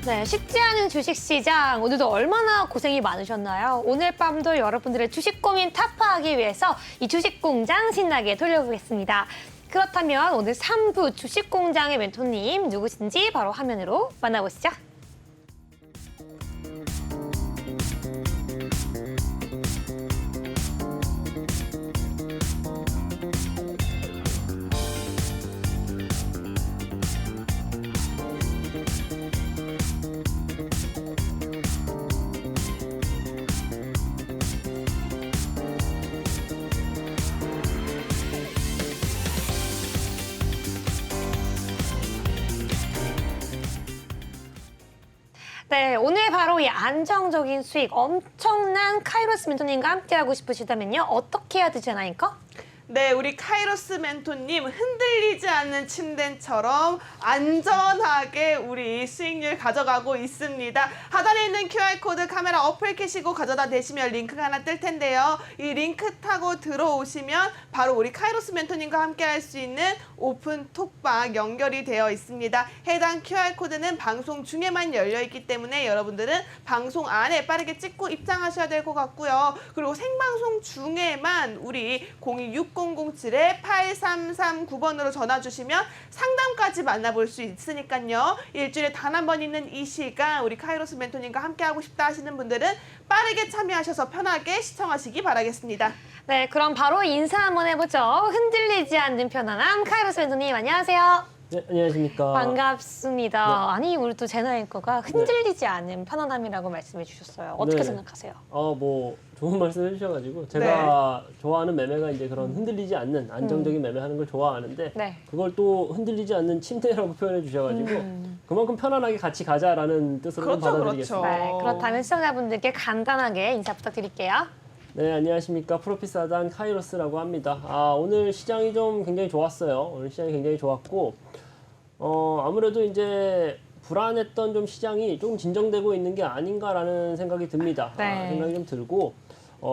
네, 쉽지 않은 주식시장 오늘도 얼마나 고생이 많으셨나요? 오늘 밤도 여러분들의 주식 고민 타파하기 위해서 이 주식공장 신나게 돌려보겠습니다. 그렇다면 오늘 3부 주식공장의 멘토님 누구신지 바로 화면으로 만나보시죠. 네, 오늘 바로 이 안정적인 수익, 엄청난 카이로스 멘토님과 함께하고 싶으시다면요. 어떻게 해야 되지 않을까? 네, 우리 카이로스 멘토님 흔들리지 않는 침대처럼 안전하게 우리 수익률 가져가고 있습니다. 하단에 있는 QR코드 카메라 어플 켜시고 가져다 대시면 링크가 하나 뜰 텐데요. 이 링크 타고 들어오시면 바로 우리 카이로스 멘토님과 함께 할 수 있는 오픈 톡방 연결이 되어 있습니다. 해당 QR코드는 방송 중에만 열려있기 때문에 여러분들은 방송 안에 빠르게 찍고 입장하셔야 될 것 같고요. 그리고 생방송 중에만 우리 026007-8339번으로 전화 주시면 상담까지 만나볼 수 있으니까요. 일주일에 단 한 번 있는 이 시간 우리 카이로스 멘토님과 함께하고 싶다 하시는 분들은 빠르게 참여하셔서 편하게 시청하시기 바라겠습니다. 네, 그럼 바로 인사 한번 해보죠. 흔들리지 않는 편안함 카이로스 멘토님 안녕하세요. 네, 안녕하십니까. 반갑습니다. 네. 아니, 우리 또 제나앵커가 흔들리지 않는 편안함이라고 말씀해 주셨어요. 어떻게 네. 생각하세요? 뭐 좋은 말씀 해주셔가지고 제가 좋아하는 매매가 이제 그런 흔들리지 않는 안정적인 매매하는 걸 좋아하는데 네. 그걸 또 흔들리지 않는 침대라고 표현해 주셔가지고 그만큼 편안하게 같이 가자라는 뜻으로 좀 그렇죠, 받아들이겠습니다. 그렇죠. 네, 그렇다면 시청자분들께 간단하게 인사 부탁드릴게요. 네, 안녕하십니까. 프로핏사단 카이로스라고 합니다. 오늘 시장이 좀 굉장히 좋았어요. 오늘 시장이 굉장히 좋았고 아무래도 이제 불안했던 좀 시장이 좀 진정되고 있는 게 아닌가라는 생각이 듭니다. 네. 생각이 좀 들고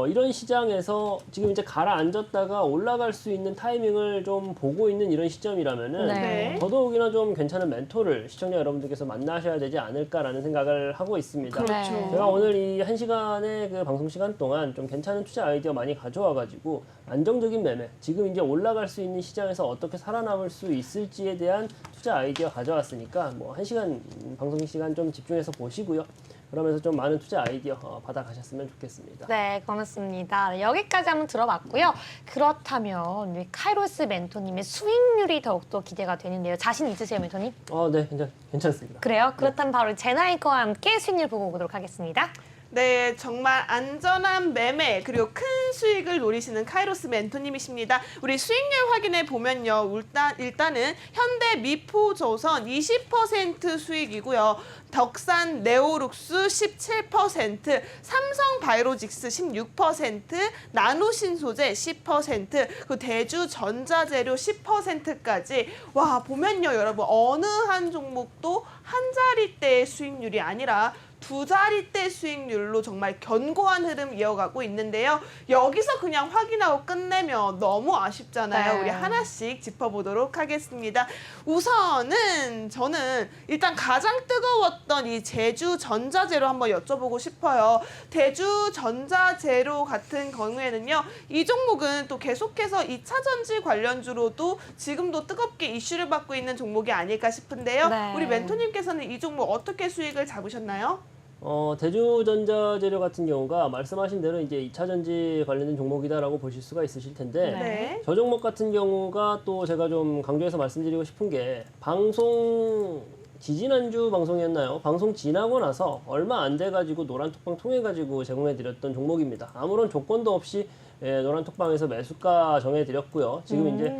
이런 시장에서 지금 이제 가라앉았다가 올라갈 수 있는 타이밍을 좀 보고 있는 이런 시점이라면은 네. 더더욱이나 좀 괜찮은 멘토를 시청자 여러분들께서 만나셔야 되지 않을까라는 생각을 하고 있습니다. 그렇죠. 네. 제가 오늘 이 1시간의 그 방송 시간 동안 좀 괜찮은 투자 아이디어 많이 가져와가지고 안정적인 매매, 지금 이제 올라갈 수 있는 시장에서 어떻게 살아남을 수 있을지에 대한 투자 아이디어 가져왔으니까 뭐 1시간 방송 시간 좀 집중해서 보시고요. 그러면서 좀 많은 투자 아이디어 받아가셨으면 좋겠습니다. 네, 고맙습니다. 네, 여기까지 한번 들어봤고요. 그렇다면 우리 카이로스 멘토님의 수익률이 더욱더 기대가 되는데요. 자신 있으세요, 멘토님? 네, 괜찮습니다. 그래요? 그렇다면 바로 제나앵커와 함께 수익률 보고 오도록 하겠습니다. 네, 정말 안전한 매매 그리고 큰 수익을 노리시는 카이로스 멘토님이십니다. 우리 수익률 확인해 보면요. 일단은 현대 미포조선 20% 수익이고요. 덕산 네오룩스 17%, 삼성 바이오로직스 16%, 나노신소재 10%, 그 대주전자재료 10%까지 와 보면요, 여러분 어느 한 종목도 한 자리대의 수익률이 아니라 두 자릿대 수익률로 정말 견고한 흐름 이어가고 있는데요. 여기서 그냥 확인하고 끝내면 너무 아쉽잖아요. 네. 우리 하나씩 짚어보도록 하겠습니다. 우선은 저는 일단 가장 뜨거웠던 이 제주전자재료 한번 여쭤보고 싶어요. 대주전자재료 같은 경우에는요. 이 종목은 또 계속해서 2차 전지 관련주로도 지금도 뜨겁게 이슈를 받고 있는 종목이 아닐까 싶은데요. 네. 우리 멘토님께서는 이 종목 어떻게 수익을 잡으셨나요? 대주전자재료 같은 경우가 말씀하신 대로 이제 2차 전지 관련된 종목이다라고 보실 수가 있으실 텐데 네. 저 종목 같은 경우가 또 제가 좀 강조해서 말씀드리고 싶은 게 방송 지지난주 방송이었나요? 방송 지나고 나서 얼마 안 돼가지고 노란톡방 통해가지고 제공해드렸던 종목입니다. 아무런 조건도 없이 노란톡방에서 매수가 정해드렸고요. 지금 이제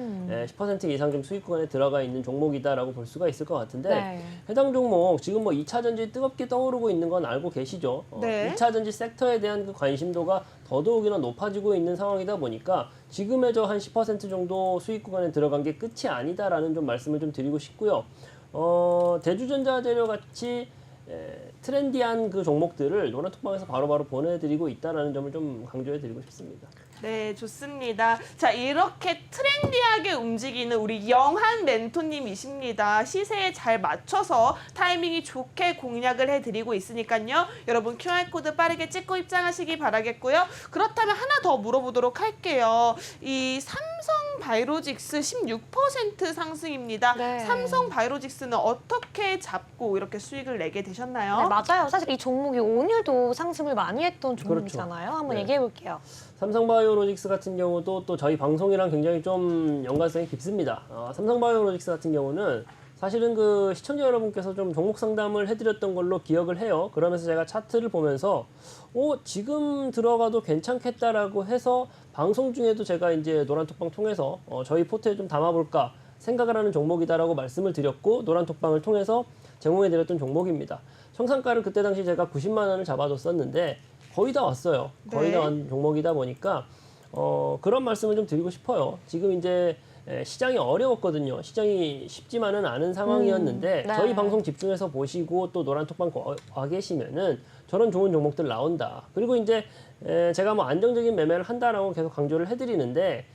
10% 이상 좀 수익 구간에 들어가 있는 종목이다라고 볼 수가 있을 것 같은데 네. 해당 종목 지금 뭐 2차 전지 뜨겁게 떠오르고 있는 건 알고 계시죠? 네. 2차 전지 섹터에 대한 그 관심도가 더더욱이나 높아지고 있는 상황이다 보니까 지금의 저 한 10% 정도 수익 구간에 들어간 게 끝이 아니다라는 좀 말씀을 좀 드리고 싶고요. 대주전자재료 같이 트렌디한 그 종목들을 노란톡방에서 바로바로 보내드리고 있다는 점을 좀 강조해드리고 싶습니다. 네, 좋습니다. 자, 이렇게 트렌디하게 움직이는 우리 영한 멘토님이십니다. 시세에 잘 맞춰서 타이밍이 좋게 공략을 해드리고 있으니까요. 여러분 QR코드 빠르게 찍고 입장하시기 바라겠고요. 그렇다면 하나 더 물어보도록 할게요. 이 삼성바이오로직스 16% 상승입니다. 네. 삼성바이오로직스는 어떻게 잡고 이렇게 수익을 내게 되셨나요? 네, 맞아요. 사실 이 종목이 오늘도 상승을 많이 했던 종목이잖아요. 한번 네. 얘기해 볼게요. 삼성바이오로직스 같은 경우도 또 저희 방송이랑 굉장히 좀 연관성이 깊습니다. 삼성바이오로직스 같은 경우는 사실은 그 시청자 여러분께서 좀 종목 상담을 해드렸던 걸로 기억을 해요. 그러면서 제가 차트를 보면서 지금 들어가도 괜찮겠다라고 해서 방송 중에도 제가 이제 노란톡방 통해서 저희 포트에 좀 담아볼까 생각을 하는 종목이다라고 말씀을 드렸고 노란톡방을 통해서 제공해드렸던 종목입니다. 청산가를 그때 당시 제가 90만 원을 잡아줬었는데 거의 다 왔어요. 거의 네. 다 온 종목이다 보니까 그런 말씀을 좀 드리고 싶어요. 지금 이제 시장이 어려웠거든요. 시장이 쉽지만은 않은 상황이었는데 네. 저희 방송 집중해서 보시고 또 노란톡방 와 계시면은 저런 좋은 종목들 나온다. 그리고 이제 제가 뭐 안정적인 매매를 한다라고 계속 강조를 해드리는데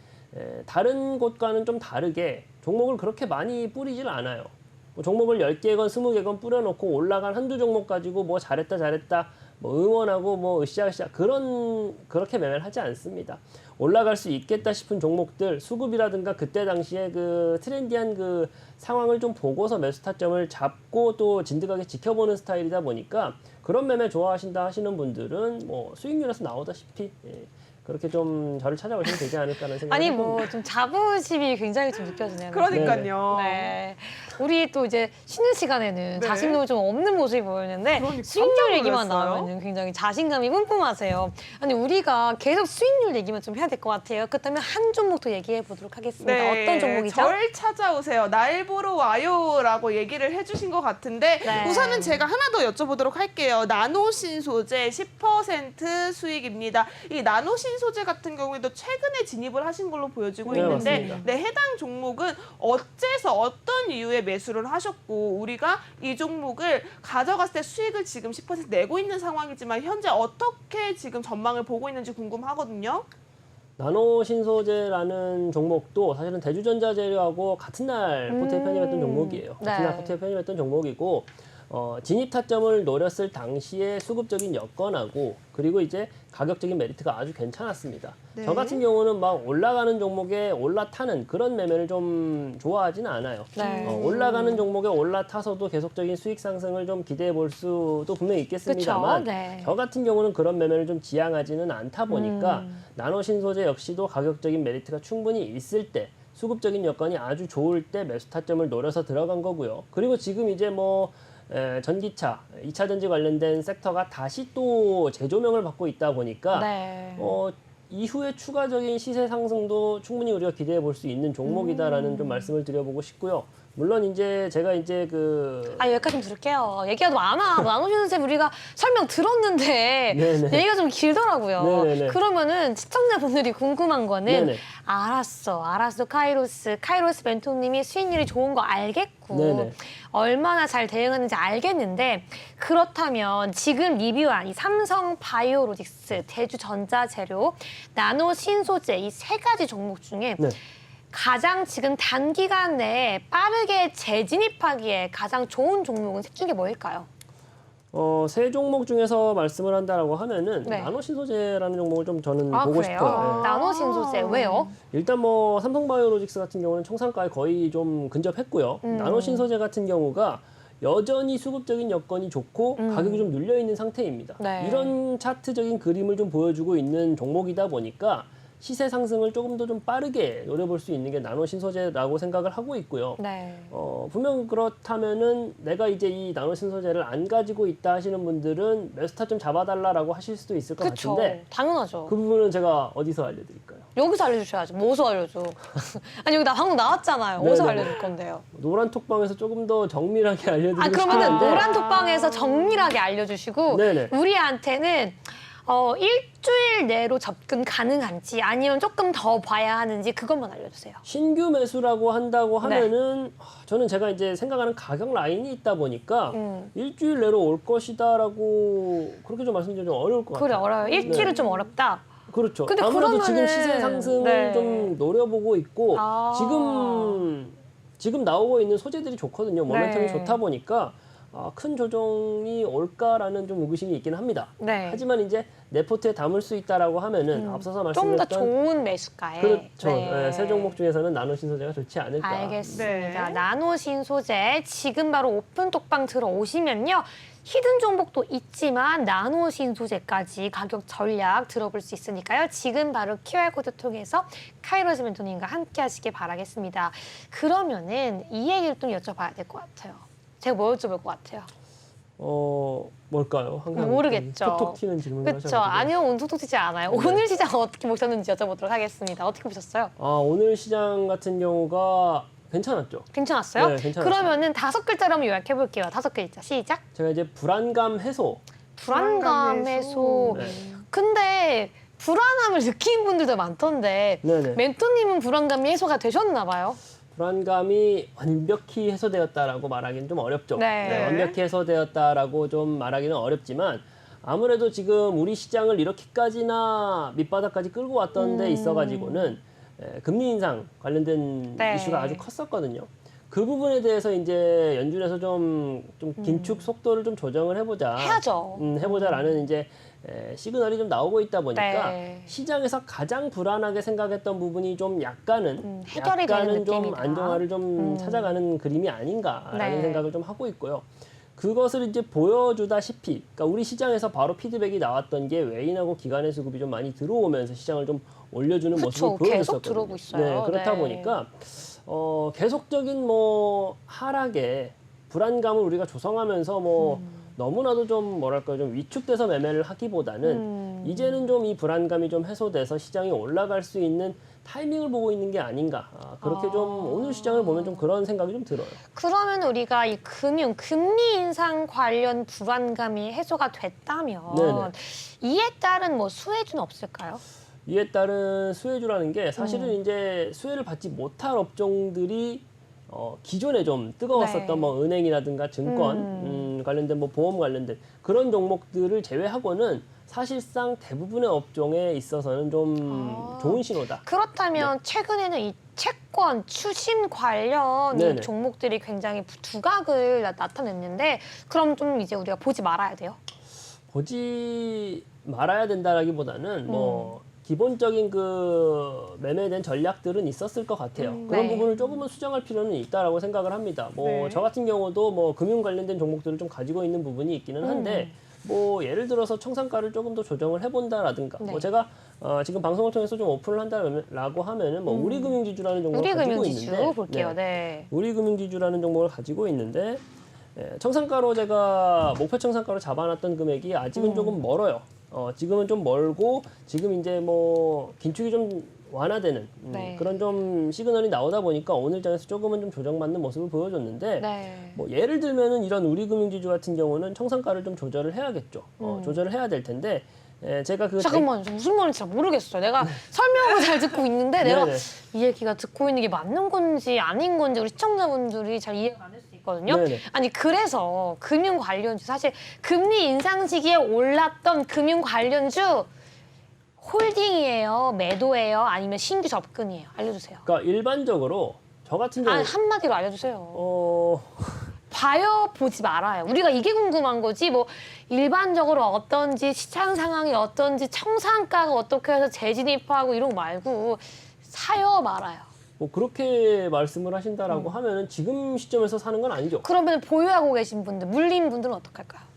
다른 곳과는 좀 다르게 종목을 그렇게 많이 뿌리질 않아요. 뭐 종목을 10개건 20개건 뿌려놓고 올라간 한두 종목 가지고 뭐 잘했다 뭐 응원하고 뭐 으쌰으쌰 그렇게 매매를 하지 않습니다. 올라갈 수 있겠다 싶은 종목들 수급이라든가 그때 당시에 그 트렌디한 그 상황을 좀 보고서 매수 타점을 잡고 또 진득하게 지켜보는 스타일이다 보니까 그런 매매 좋아하신다 하시는 분들은 뭐 수익률에서 나오다시피 그렇게 좀 저를 찾아오시면 되지 않을까라는 생각이 아니 듭니다. 뭐 좀 자부심이 굉장히 좀 느껴지네요. 그러니까요. 네. 우리 또 이제 쉬는 시간에는 네. 자신감이 좀 없는 모습이 보였는데 그러니까 수익률 깜짝 얘기만 놀랐어요. 나오면 굉장히 자신감이 뿜뿜하세요. 아니 우리가 계속 수익률 얘기만 좀 해야 될 것 같아요. 그렇다면 한 종목 더 얘기해 보도록 하겠습니다. 어떤 종목이죠? 절 찾아오세요. 날 보러 와요라고 얘기를 해주신 것 같은데 네. 우선은 제가 하나 더 여쭤보도록 할게요. 나노신소재 10% 수익입니다. 이 나노신소재 같은 경우에도 최근에 진입을 하신 걸로 보여지고 네, 있는데 맞습니다. 네, 해당 종목은 어째서 어떤 이유에 매수를 하셨고 우리가 이 종목을 가져갔을 때 수익을 지금 10% 내고 있는 상황이지만 현재 어떻게 지금 전망을 보고 있는지 궁금하거든요. 나노신소재라는 종목도 사실은 대주전자재료하고 같은 날 포트에 편입했던 종목이에요. 같은 네. 날 포트에 편입했던 종목이고 진입 타점을 노렸을 당시에 수급적인 여건하고 그리고 이제 가격적인 메리트가 아주 괜찮았습니다. 네. 저 같은 경우는 막 올라가는 종목에 올라타는 그런 매매를 좀 좋아하지는 않아요. 네. 올라가는 종목에 올라타서도 계속적인 수익 상승을 좀 기대해 볼 수도 분명히 있겠습니다만 그쵸? 네. 저 같은 경우는 그런 매매를 좀 지향하지는 않다 보니까 나노신소재 역시도 가격적인 메리트가 충분히 있을 때 수급적인 여건이 아주 좋을 때 매수 타점을 노려서 들어간 거고요. 그리고 지금 이제 뭐 전기차, 2차 전지 관련된 섹터가 다시 또 재조명을 받고 있다 보니까 네. 이후에 추가적인 시세 상승도 충분히 우리가 기대해 볼 수 있는 종목이다라는 좀 말씀을 드려보고 싶고요. 물론 이제 제가 이제 여기까지 좀 들을게요. 얘기가 좀 많아. 나노신 선생님 우리가 설명 들었는데 네네. 얘기가 좀 길더라고요. 네네네. 그러면은 시청자분들이 궁금한 거는 네네. 알았어 카이로스 멘토님이 수익률이 좋은 거 알겠고 네네. 얼마나 잘 대응하는지 알겠는데 그렇다면 지금 리뷰한 이 삼성바이오로직스, 대주전자재료, 나노신소재 이 세 가지 종목 중에 네. 가장 지금 단기간 내에 빠르게 재진입하기에 가장 좋은 종목은 생긴 게 뭐일까요? 세 종목 중에서 말씀을 한다라고 하면은 네. 나노신소재라는 종목을 좀 저는 보고 그래요? 싶어요. 네. 나노신소재 왜요? 일단 뭐 삼성바이오로직스 같은 경우는 청산가에 거의 좀 근접했고요. 나노신소재 같은 경우가 여전히 수급적인 여건이 좋고 가격이 좀 눌려 있는 상태입니다. 네. 이런 차트적인 그림을 좀 보여주고 있는 종목이다 보니까 시세 상승을 조금 더 좀 빠르게 노려볼 수 있는 게 나노신소재라고 생각을 하고 있고요. 네. 분명 그렇다면은 내가 이제 이 나노신소재를 안 가지고 있다 하시는 분들은 매수타 좀 잡아달라고 하실 수도 있을 것 그렇죠. 같은데 당연하죠. 그 부분은 제가 어디서 알려드릴까요? 여기서 알려주셔야죠. 뭐 어디서 알려줘? 아니 여기 나 방금 나왔잖아요. 어디서 네네. 알려줄 건데요? 노란톡방에서 조금 더 정밀하게 알려드리고 그러면은 싶은데 노란 톡방에서 정밀하게 알려주시고 네네. 우리한테는 일주일 내로 접근 가능한지 아니면 조금 더 봐야 하는지 그것만 알려주세요. 신규 매수라고 한다고 하면은 저는 제가 이제 생각하는 가격 라인이 있다 보니까 일주일 내로 올 것이다라고 그렇게 좀 말씀드리기 좀 어려울 것 그래, 같아요. 어려워요. 일주일은 네. 좀 어렵다. 그렇죠. 근데 아무래도 그러면은- 지금 시세 상승을 네. 좀 노려보고 있고 아. 지금 나오고 있는 소재들이 좋거든요. 모멘텀이 네. 좋다 보니까 큰 조정이 올까라는 좀 의구심이 있긴 합니다. 네. 하지만 이제 내 포트에 담을 수 있다라고 하면은 앞서서 좀 말씀드렸던 더 좋은 매수가에. 그렇죠. 네. 네, 세 종목 중에서는 나노 신소재가 좋지 않을까. 알겠습니다. 네. 나노신 소재 지금 바로 오픈 톡방 들어오시면요. 히든 종목도 있지만 나노신 소재까지 가격 전략 들어볼 수 있으니까요. 지금 바로 QR코드 통해서 카이로스 멘토님과 함께 하시길 바라겠습니다. 그러면은 이 얘기를 좀 여쭤봐야 될 것 같아요. 제가 뭐 여쭤볼 것 같아요? 뭘까요? 항상 모르겠죠. 톡톡 튀는 질문을 그렇죠. 하셔가지고. 아니요, 온톡톡 튀지 않아요. 네. 오늘 시장 어떻게 보셨는지 여쭤보도록 하겠습니다. 어떻게 보셨어요? 오늘 시장 같은 경우가 괜찮았죠. 괜찮았어요? 네, 괜찮았어요. 그러면은 5글자로 한번 요약해 볼게요. 5글자 시작. 제가 이제 불안감 해소. 불안감 해소. 네. 근데 불안함을 느낀 분들도 많던데 네네. 멘토님은 불안감이 해소가 되셨나 봐요. 불안감이 완벽히 해소되었다라고 말하기는 좀 어렵죠. 네. 완벽히 해소되었다라고 좀 말하기는 어렵지만 아무래도 지금 우리 시장을 이렇게까지나 밑바닥까지 끌고 왔던 데 있어가지고는 금리 인상 관련된 네. 이슈가 아주 컸었거든요. 그 부분에 대해서 이제 연준에서 좀 긴축 속도를 좀 조정을 해보자. 해야죠. 해보자라는 이제 시그널이 좀 나오고 있다 보니까 네. 시장에서 가장 불안하게 생각했던 부분이 좀 약간은 해결이 되는 좀 느낌이다. 안정화를 좀 찾아가는 그림이 아닌가라는 네. 생각을 좀 하고 있고요. 그것을 이제 보여주다시피, 그러니까 우리 시장에서 바로 피드백이 나왔던 게 외인하고 기관의 수급이 좀 많이 들어오면서 시장을 좀 올려주는 그쵸, 모습을 계속 보여줬었거든요. 들어오고 있어요. 네, 그렇다 네. 보니까 계속적인 뭐 하락에 불안감을 우리가 조성하면서 뭐 너무나도 좀 뭐랄까 좀 위축돼서 매매를 하기보다는 이제는 좀 이 불안감이 좀 해소돼서 시장이 올라갈 수 있는 타이밍을 보고 있는 게 아닌가. 그렇게 좀 오늘 시장을 보면 좀 그런 생각이 좀 들어요. 그러면 우리가 이 금리 인상 관련 불안감이 해소가 됐다면 네네. 이에 따른 뭐 수혜주는 없을까요? 이에 따른 수혜주라는 게 사실은 이제 수혜를 받지 못할 업종들이 기존에 좀 뜨거웠었던 네. 뭐 은행이라든가 증권 관련된 뭐 보험 관련된 그런 종목들을 제외하고는 사실상 대부분의 업종에 있어서는 좀 좋은 신호다. 그렇다면 최근에는 이 채권, 추심 관련 이 네네. 종목들이 굉장히 두각을 나타냈는데 그럼 좀 이제 우리가 보지 말아야 돼요? 보지 말아야 된다라기보다는 뭐 기본적인 그 매매된 전략들은 있었을 것 같아요. 그런 네. 부분을 조금은 수정할 필요는 있다라고 생각을 합니다. 뭐 네. 저 같은 경우도 뭐 금융 관련된 종목들을 좀 가지고 있는 부분이 있기는 한데 뭐 예를 들어서 청산가를 조금 더 조정을 해본다라든가 네. 뭐 제가 지금 방송을 통해서 좀 오픈을 한다라고 하면은 뭐 우리금융지주라는 종목을 가지고 우리금융지주 있는데 볼게요. 네. 우리금융지주라는 종목을 가지고 있는데 청산가로 제가 목표 청산가로 잡아놨던 금액이 아직은 조금 멀어요. 지금은 좀 멀고 지금 이제 뭐 긴축이 좀 완화되는 네. 그런 좀 시그널이 나오다 보니까 오늘 장에서 조금은 좀 조정받는 모습을 보여줬는데 네. 뭐 예를 들면은 이런 우리금융지주 같은 경우는 청산가를 좀 조절을 해야겠죠. 조절을 해야 될 텐데 제가 그 잠깐만요. 저 무슨 말인지 잘 모르겠어요. 내가 설명을 잘 듣고 있는데 내가 네네. 이 얘기가 듣고 있는 게 맞는 건지 아닌 건지 우리 시청자분들이 잘 이해가 안 될 수 있거든요. 네네. 아니 그래서 금융 관련주 사실 금리 인상 시기에 올랐던 금융 관련주 홀딩이에요, 매도예요, 아니면 신규 접근이에요? 알려주세요. 그러니까 일반적으로 저 같은 경우 아니 한마디로 알려주세요. 봐요, 보지 말아요. 우리가 이게 궁금한 거지. 뭐 일반적으로 어떤지 시장 상황이 어떤지 청산가가 어떻게 해서 재진입하고 이런 거 말고 사요, 말아요. 뭐 그렇게 말씀을 하신다라고 하면은 지금 시점에서 사는 건 아니죠. 그러면 보유하고 계신 분들, 물린 분들은 어떡할까요?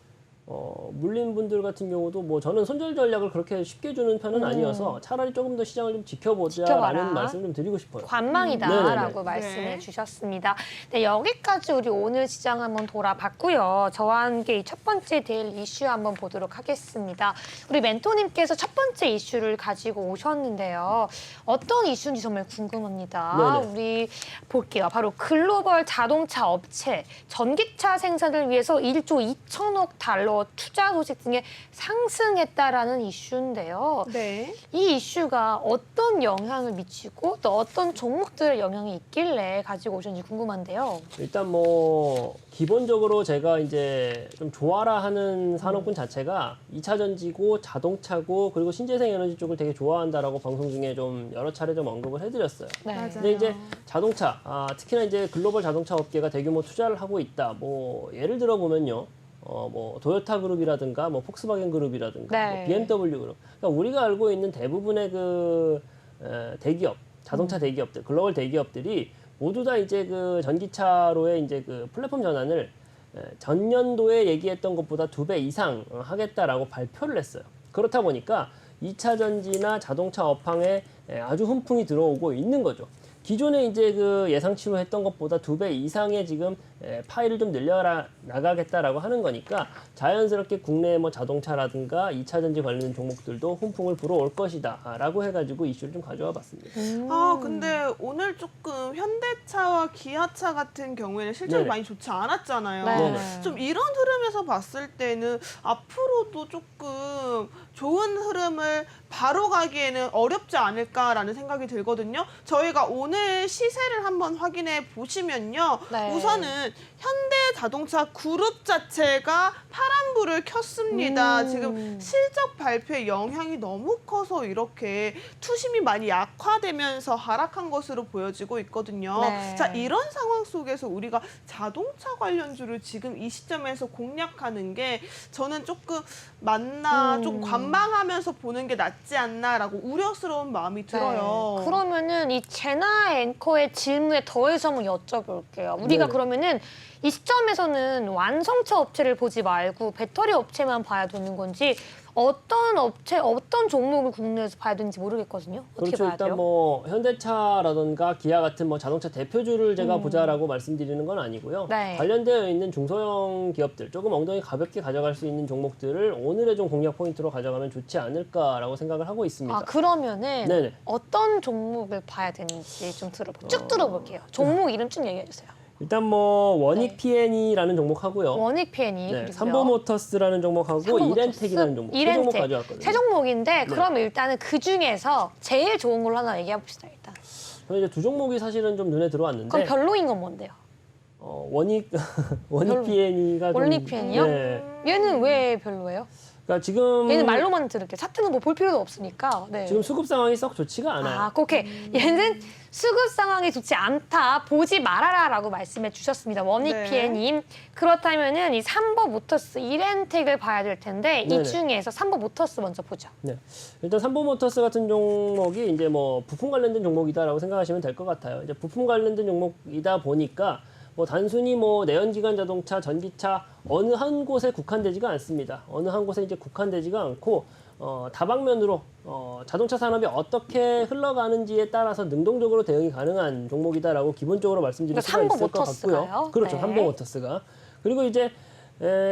물린 분들 같은 경우도 뭐 저는 손절 전략을 그렇게 쉽게 주는 편은 아니어서 차라리 조금 더 시장을 좀 지켜봐라. 지켜보자라는 말씀 좀 드리고 싶어요. 관망이다라고 네네네. 말씀해 네. 주셨습니다. 네, 여기까지 우리 오늘 시장 한번 돌아봤고요. 저와 함께 이 첫 번째 데일 이슈 한번 보도록 하겠습니다. 우리 멘토님께서 첫 번째 이슈를 가지고 오셨는데요. 어떤 이슈인지 정말 궁금합니다. 네네. 우리 볼게요. 바로 글로벌 자동차 업체 전기차 생산을 위해서 1조 2천억 달러 투자자와 투자 소식 등에 상승했다라는 이슈인데요. 네. 이 이슈가 어떤 영향을 미치고 또 어떤 종목들의 영향이 있길래 가지고 오셨는지 궁금한데요. 일단 뭐 기본적으로 제가 이제 좀 좋아라 하는 산업군 자체가 2차 전지고 자동차고 그리고 신재생 에너지 쪽을 되게 좋아한다라고 방송 중에 좀 여러 차례 좀 언급을 해드렸어요. 네. 맞아요. 근데 이제 자동차, 특히나 이제 글로벌 자동차 업계가 대규모 투자를 하고 있다. 뭐 예를 들어 보면요. 뭐 도요타 그룹이라든가 뭐 폭스바겐 그룹이라든가 네. 뭐 BMW 그룹. 그러니까 우리가 알고 있는 대부분의 그 대기업, 자동차 대기업들, 글로벌 대기업들이 모두 다 이제 그 전기차로의 이제 그 플랫폼 전환을 전년도에 얘기했던 것보다 2배 이상 하겠다라고 발표를 했어요. 그렇다 보니까 2차 전지나 자동차 업황에 아주 훈풍이 들어오고 있는 거죠. 기존에 이제 그 예상치로 했던 것보다 2배 이상의 지금 파일을 좀 나가겠다라고 하는 거니까 자연스럽게 국내 뭐 자동차라든가 2차 전지 관련 종목들도 훈풍을 불어올 것이다라고 해가지고 이슈를 좀 가져와 봤습니다. 근데 오늘 조금 현대차와 기아차 같은 경우에는 실적이 네네. 많이 좋지 않았잖아요. 네. 좀 이런 흐름에서 봤을 때는 앞으로도 조금 좋은 흐름을 바로 가기에는 어렵지 않을까라는 생각이 들거든요. 저희가 오늘 시세를 한번 확인해 보시면요. 네. 우선은 현대자동차 그룹 자체가 파란불을 켰습니다. 지금 실적 발표의 영향이 너무 커서 이렇게 투심이 많이 약화되면서 하락한 것으로 보여지고 있거든요. 네. 자, 이런 상황 속에서 우리가 자동차 관련주를 지금 이 시점에서 공략하는 게 저는 조금 맞나 좀 관망하면서 보는 게 낫지 않나라고 우려스러운 마음이 들어요. 네. 그러면은 이 제나 앵커의 질문에 더해서 한번 여쭤볼게요. 우리가 네. 그러면은 이 시점에서는 완성차 업체를 보지 말고 배터리 업체만 봐야 되는 건지 어떤 업체, 어떤 종목을 국내에서 봐야 되는지 모르겠거든요. 어떻게 그렇죠. 봐야 일단 돼요? 뭐 현대차라든가 기아 같은 뭐 자동차 대표주를 제가 보자라고 말씀드리는 건 아니고요. 네. 관련되어 있는 중소형 기업들, 조금 엉덩이 가볍게 가져갈 수 있는 종목들을 오늘의 좀 공략 포인트로 가져가면 좋지 않을까라고 생각을 하고 있습니다. 그러면은 네네. 어떤 종목을 봐야 되는지 좀 쭉 들어볼게요. 종목 이름 쭉 얘기해 주세요. 일단 뭐 원익 네. P&E라는 종목하고요. 원익 P&E 네, 그리고요. 삼보모터스라는 종목하고 삼보모터스, 이렌텍이라는 종목. 세 종목 이렌텍. 가져왔거든요. 세 종목인데 네. 그럼 일단은 그 중에서 제일 좋은 걸로 하나 얘기해 봅시다. 일단. 저는 이제 두 종목이 사실은 좀 눈에 들어왔는데 그럼 별로인 건 뭔데요? 원익 별로. P&E가 좀 원익 P&E요? 네. 얘는 왜 별로예요? 그러니까 지금 얘는 말로만 들을게요. 차트는 뭐 볼 필요도 없으니까. 네. 지금 수급 상황이 썩 좋지가 않아요. 오케이. 얘는 수급 상황이 좋지 않다. 보지 말아라라고 말씀해 주셨습니다. 원익 네. P&E. 그렇다면은 이 삼보모터스 이렌텍을 봐야 될 텐데 네네. 이 중에서 삼보모터스 먼저 보죠. 네. 일단 삼보모터스 같은 종목이 이제 뭐 부품 관련된 종목이다라고 생각하시면 될 것 같아요. 이제 부품 관련된 종목이다 보니까 뭐 단순히 뭐 내연기관 자동차, 전기차 어느 한 곳에 국한되지가 않습니다. 어느 한 곳에 이제 국한되지가 않고 다방면으로 자동차 산업이 어떻게 흘러가는지에 따라서 능동적으로 대응이 가능한 종목이다라고 기본적으로 말씀드릴 수가 있을 것 삼보모터스가요? 같고요. 그렇죠. 네. 삼보모터스가. 그리고 이제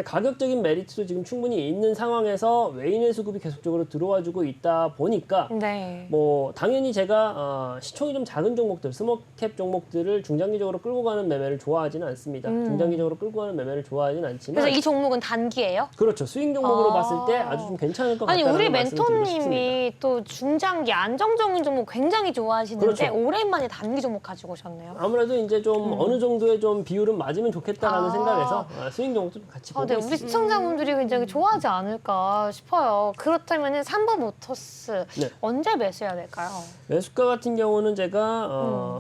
가격적인 메리트도 지금 충분히 있는 상황에서 외인의 수급이 계속적으로 들어와주고 있다 보니까 네. 뭐 당연히 제가 시총이 좀 작은 종목들, 스몰캡 종목들을 중장기적으로 끌고 가는 매매를 좋아하지는 않습니다. 중장기적으로 끌고 가는 매매를 좋아하지는 않지만 그래서 이 종목은 단기예요? 그렇죠. 스윙 종목으로 봤을 때 아주 좀 괜찮을 것 아니 같다는 우리 말씀을 드리고 싶습니다. 멘토님이 또 중장기 안정적인 종목 굉장히 좋아하시는데 그렇죠. 오랜만에 단기 종목 가지고 오셨네요. 아무래도 이제 좀 어느 정도의 좀 비율은 맞으면 좋겠다라는 아. 생각에서 스윙 종목도 좀 같이 보고 네, 우리 있습니다. 시청자분들이 굉장히 좋아하지 않을까 싶어요. 그렇다면 삼보모터스 네. 언제 매수해야 될까요? 매수가 같은 경우는 제가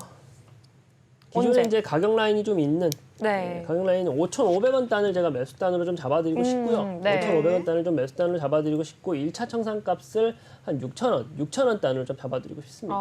기존에 언제? 이제 가격 라인이 좀 있는 네. 가격 라인은 5,500원 단을 제가 매수 단으로 좀 잡아드리고 싶고요. 네. 5,500원 단을 좀 매수 단으로 잡아드리고 싶고 1차 청산값을 한 6,000원 단으로 좀 잡아드리고 싶습니다.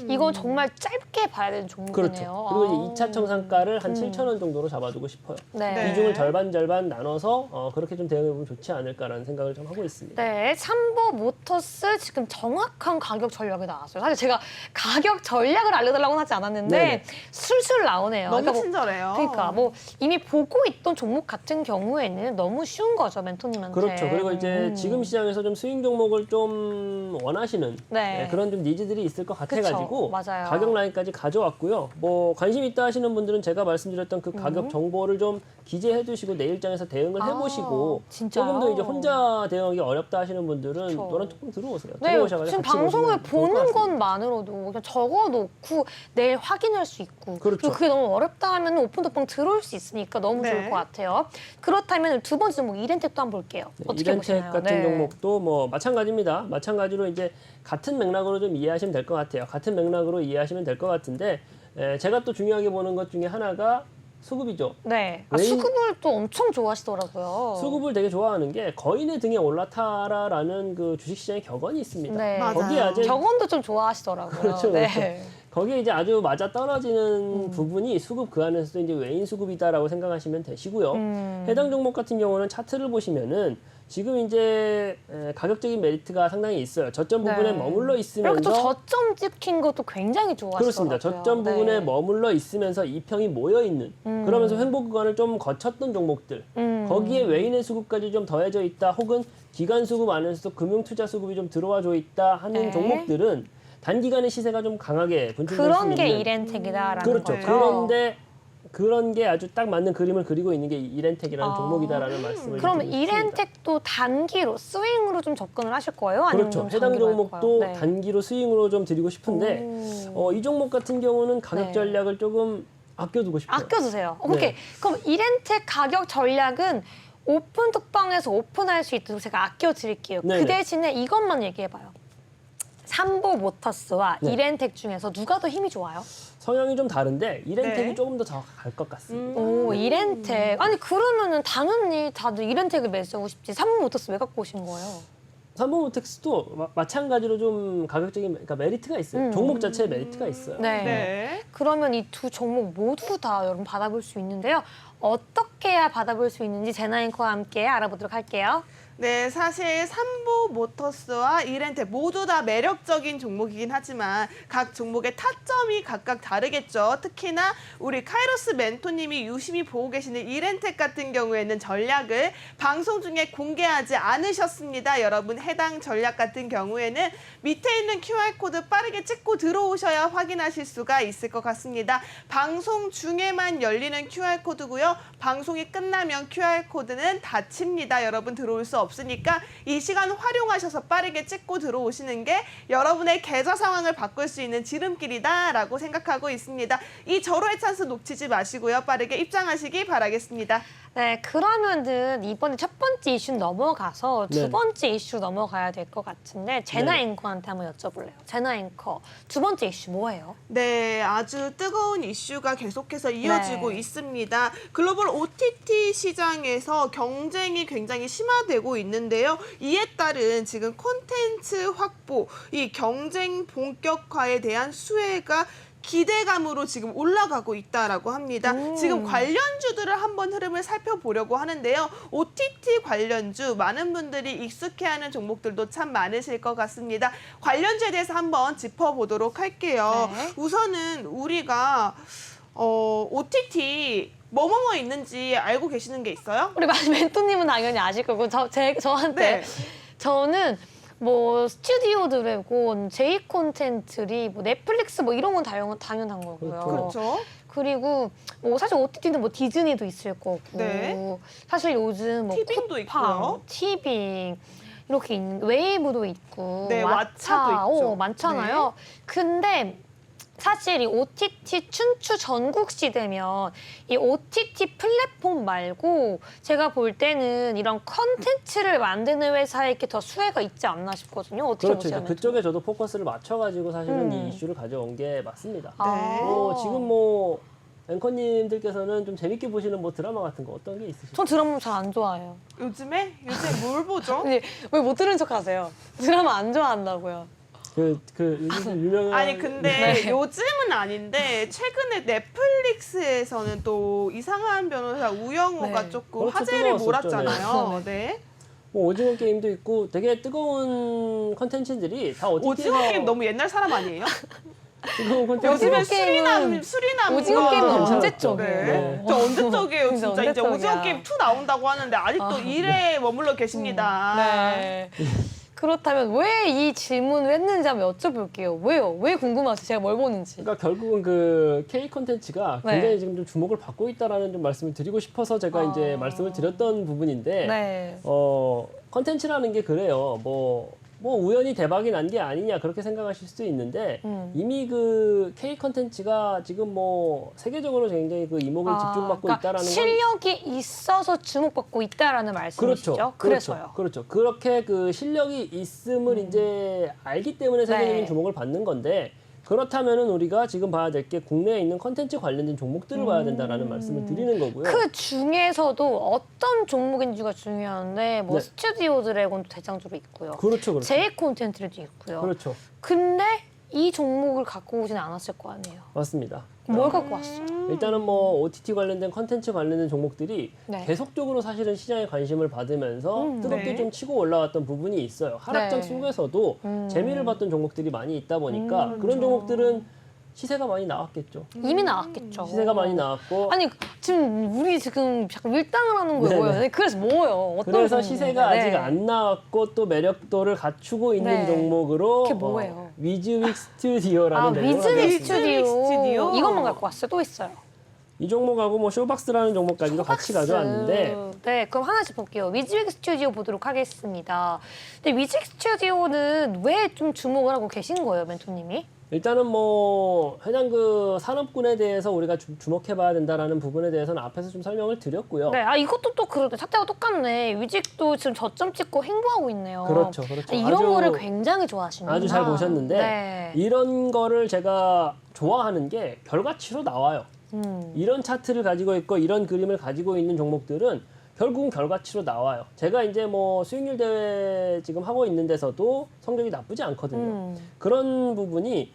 이건 정말 짧게 봐야 되는 종목이네요. 그렇죠. 그리고 이제 2차 청산가를 한 7,000원 정도로 잡아두고 싶어요. 네. 네. 비중을 절반 나눠서 그렇게 좀 대응해보면 좋지 않을까라는 생각을 좀 하고 있습니다. 네, 삼보모터스 지금 정확한 가격 전략이 나왔어요. 사실 제가 가격 전략을 알려달라고는 하지 않았는데 네네. 술술 나오네요. 너무 그러니까 뭐 친절하다. 잘해요. 그러니까 뭐 이미 보고 있던 종목 같은 경우에는 너무 쉬운 거죠, 멘토님한테. 그렇죠. 그리고 이제 지금 시장에서 좀 스윙 종목을 좀 원하시는 네. 그런 좀 니즈들이 있을 것 같아가지고 그쵸, 맞아요. 가격 라인까지 가져왔고요. 뭐 관심 있다 하시는 분들은 제가 말씀드렸던 그 가격 정보를 좀 기재해두시고 내일장에서 대응을 해보시고 진짜요? 조금 더 이제 혼자 대응하기 어렵다 하시는 분들은 그쵸. 노란 톡방 들어오세요. 네, 들어오셔가지고 지금 같이 방송을 보시면 좋을 것 보는 같습니다. 것만으로도 그냥 적어놓고 내일 확인할 수 있고 그렇죠. 그리고 그게 너무 어렵다 하면 오픈톡방 들어올 수 있으니까 너무 네. 좋을 것 같아요. 그렇다면 두 번째 종목 이렌텍도 한번 볼게요. 네, 어떻게 이렌텍 보시나요? 같은 네. 종목도 뭐 마찬가지입니다. 마찬가지로 이제 같은 맥락으로 좀 이해하시면 될 것 같아요. 같은 맥락으로 이해하시면 될 것 같은데 제가 또 중요하게 보는 것 중에 하나가 수급이죠. 네. 웨인- 수급을 또 엄청 좋아하시더라고요. 수급을 되게 좋아하는 게 거인의 등에 올라타라라는 그 주식시장의 격언이 있습니다. 네. 맞아요. 거기에 아주 격언도 좀 좋아하시더라고요. 그렇죠, 네. 그렇죠. 거기에 이제 아주 맞아 떨어지는 부분이 수급 그 안에서도 이제 외인 수급이다라고 생각하시면 되시고요. 해당 종목 같은 경우는 차트를 보시면은 지금 이제 가격적인 메리트가 상당히 있어요. 저점 부분에 네. 머물러 있으면서 이렇게 또 저점 찍힌 것도 굉장히 좋아하시더라고요. 그렇습니다. 저점 부분에 네. 머물러 있으면서 이평이 모여 있는 그러면서 횡보 구간을 좀 거쳤던 종목들 거기에 외인의 수급까지 좀 더해져 있다 혹은 기관 수급 안에서도 금융 투자 수급이 좀 들어와 줘 있다 하는 네. 종목들은 단기간에 시세가 좀 강하게 분출될 수 그런 게 있는 이렌텍이다라는 그렇죠. 거죠. 그런데 그런 게 아주 딱 맞는 그림을 그리고 있는 게 이렌텍이라는 아. 종목이다라는 말씀을 그럼 드리고 싶습니다. 이렌텍도 단기로 스윙으로 좀 접근을 하실 거예요? 아니면 그렇죠. 좀 해당 장기로 종목도 할까요? 네. 단기로 스윙으로 좀 드리고 싶은데 이 종목 같은 경우는 가격 네. 전략을 조금 아껴두고 싶어요. 아껴두세요. 네. 오케이. 그럼 이렌텍 가격 전략은 오픈 톡방에서 오픈할 수 있도록 제가 아껴드릴게요. 네네. 그 대신에 이것만 얘기해봐요. 삼보 모터스와 네. 이렌텍 중에서 누가 더 힘이 좋아요? 성향이 좀 다른데 이렌텍이 네. 조금 더 갈 것 같습니다. 오, 이렌텍. 아니 그러면은 당연히 다들 이렌텍을 매수하고 싶지. 삼보 모터스 왜 갖고 오신 거예요? 삼보모텍스도 마찬가지로 좀 가격적인 그러니까 메리트가 있어요. 종목 자체에 메리트가 있어요. 네. 네. 그러면 이 두 종목 모두 다 여러분 받아볼 수 있는데요. 어떻게 해야 받아볼 수 있는지 제나앵커와 함께 알아보도록 할게요. 네, 사실 삼보 모터스와 이렌텍 모두 다 매력적인 종목이긴 하지만 각 종목의 타점이 각각 다르겠죠. 특히나 우리 카이로스 멘토님이 유심히 보고 계시는 이렌텍 같은 경우에는 전략을 방송 중에 공개하지 않으셨습니다. 여러분 해당 전략 같은 경우에는 밑에 있는 QR코드 빠르게 찍고 들어오셔야 확인하실 수가 있을 것 같습니다. 방송 중에만 열리는 QR코드고요. 방송이 끝나면 QR코드는 닫힙니다. 여러분 들어올 수 없으니까 이 시간 활용하셔서 빠르게 찍고 들어오시는 게 여러분의 계좌 상황을 바꿀 수 있는 지름길이다라고 생각하고 있습니다. 이 절호의 찬스 놓치지 마시고요. 빠르게 입장하시기 바라겠습니다. 네, 그러면은 이번에 첫 번째 이슈 넘어가서 두 네. 번째 이슈 넘어가야 될 것 같은데 제나 네. 앵커한테 한번 여쭤볼래요. 제나 앵커, 두 번째 이슈 뭐예요? 네, 아주 뜨거운 이슈가 계속해서 이어지고 네. 있습니다. 글로벌 OTT 시장에서 경쟁이 굉장히 심화되고 있는데요. 이에 따른 지금 콘텐츠 확보, 이 경쟁 본격화에 대한 수혜가 기대감으로 지금 올라가고 있다라고 합니다. 지금 관련주들을 한번 흐름을 살펴보려고 하는데요. OTT 관련주 많은 분들이 익숙해하는 종목들도 참 많으실 것 같습니다. 관련주에 대해서 한번 짚어보도록 할게요. 네. 우선은 우리가 OTT 뭐뭐뭐 있는지 알고 계시는 게 있어요? 우리 멘토님은 당연히 아실 거고 저한테 네. 저는 뭐 스튜디오 드래곤, 제이 콘텐츠리, 뭐 넷플릭스 뭐 이런 건 당연한 거고요. 그렇죠. 그리고 뭐 사실 OTT는 뭐 디즈니도 있을 거고 네. 사실 요즘 뭐 티빙도 쿠팡, 있고요. 티빙 이렇게 있는 웨이브도 있고 네, 왓챠도 있죠. 많잖아요. 근데 사실 이 OTT 춘추 전국시 되면 이 OTT 플랫폼 말고 제가 볼 때는 이런 컨텐츠를 만드는 회사에게 더 수혜가 있지 않나 싶거든요. 어떻게 그렇죠. 보세요? 이제 그쪽에 저도 포커스를 맞춰가지고 사실은 음. 이 이슈를 가져온 게 맞습니다. 아. 지금 뭐 앵커님들께서는 좀 재밌게 보시는 뭐 드라마 같은 거 어떤 게 있으실까요? 전 드라마 잘 안 좋아해요. 요즘 뭘 보죠? 왜 못 들은 척 하세요? 드라마 안 좋아한다고요. 요즘 유명한 아니 근데 네. 요즘은 아닌데 최근에 넷플릭스에서는 또 이상한 변호사 우영우가 네. 조금 그렇죠, 화제를 뜨거웠었죠. 몰았잖아요. 네. 뭐 오징어 게임도 있고 되게 뜨거운 컨텐츠들이 다 OTT에서 오징어 게임 너무 옛날 사람 아니에요? 지금 콘텐츠 요즘에 게임은 수리남 오징어 게임은 괜찮았죠. 언제적이에요? 네. 저 언제적이에요, 진짜 진짜. 이제 언제적이야. 오징어 게임 2 나온다고 하는데 아직도 1에 머물러 계십니다. 네. 그렇다면 왜 이 질문을 했는지 한번 여쭤볼게요. 왜요? 왜 궁금하세요? 제가 뭘 보는지. 그러니까 결국은 그 K 콘텐츠가 네. 굉장히 지금 좀 주목을 받고 있다라는 좀 말씀을 드리고 싶어서 제가 이제 말씀을 드렸던 부분인데 네. 콘텐츠라는 게 그래요. 뭐 우연히 대박이 난 게 아니냐 그렇게 생각하실 수도 있는데 이미 그 K 콘텐츠가 지금 뭐 세계적으로 굉장히 그 이목을 집중받고 그러니까 있다라는 건 실력이 있어서 주목받고 있다라는 말씀이시죠? 그래서요. 그렇죠. 그렇게 그 실력이 있음을 이제 알기 때문에 세계적인 네. 주목을 받는 건데 그렇다면은 우리가 지금 봐야 될 게 국내에 있는 컨텐츠 관련된 종목들을 봐야 된다라는 말씀을 드리는 거고요. 그 중에서도 어떤 종목인지가 중요한데 뭐 네. 스튜디오 드래곤도 대장주로 있고요. 그렇죠. 제이 콘텐츠도 있고요. 그렇죠. 근데 이 종목을 갖고 오진 않았을 거 아니에요. 맞습니다. 뭘 갖고 왔어? 일단은 뭐 OTT 관련된 컨텐츠 관련된 종목들이 네. 계속적으로 사실은 시장에 관심을 받으면서 뜨겁게 네. 좀 치고 올라왔던 부분이 있어요. 하락장 네. 속에서도 재미를 봤던 종목들이 많이 있다 보니까 그런 종목들은 시세가 많이 나왔겠죠. 이미 나왔겠죠. 시세가 많이 나왔고 아니 지금 우리 지금 자꾸 밀당을 하는 네네. 거예요. 그래서 뭐예요? 어떤 그래서 종목인가요? 시세가 네. 아직 안 나왔고 또 매력도를 갖추고 있는 네. 종목으로 그게 뭐예요? 위즈윅 스튜디오라는 아, 내용을 위즈윅 가져왔습니다. 스튜디오. 이것만 갖고 왔어요. 또 있어요. 이 종목하고 뭐 쇼박스라는 종목까지도 같이 가져왔는데 네, 그럼 하나씩 볼게요. 위즈윅 스튜디오 보도록 하겠습니다. 근데 위즈윅 스튜디오는 왜 좀 주목을 하고 계신 거예요, 멘토님이? 일단은 뭐 해당 그 산업군에 대해서 우리가 주목해봐야 된다라는 부분에 대해서는 앞에서 좀 설명을 드렸고요. 네, 이것도 또 그러네. 차트가 똑같네. 위직도 지금 저점 찍고 행보하고 있네요. 그렇죠. 이런 아주- 거를 굉장히 좋아하시는구나. 아주 잘 보셨는데 네. 이런 거를 제가 좋아하는 게 결과치로 나와요. 이런 차트를 가지고 있고 이런 그림을 가지고 있는 종목들은 결국은 결과치로 나와요. 제가 이제 뭐 수익률 대회 지금 하고 있는 데서도 성적이 나쁘지 않거든요. 그런 부분이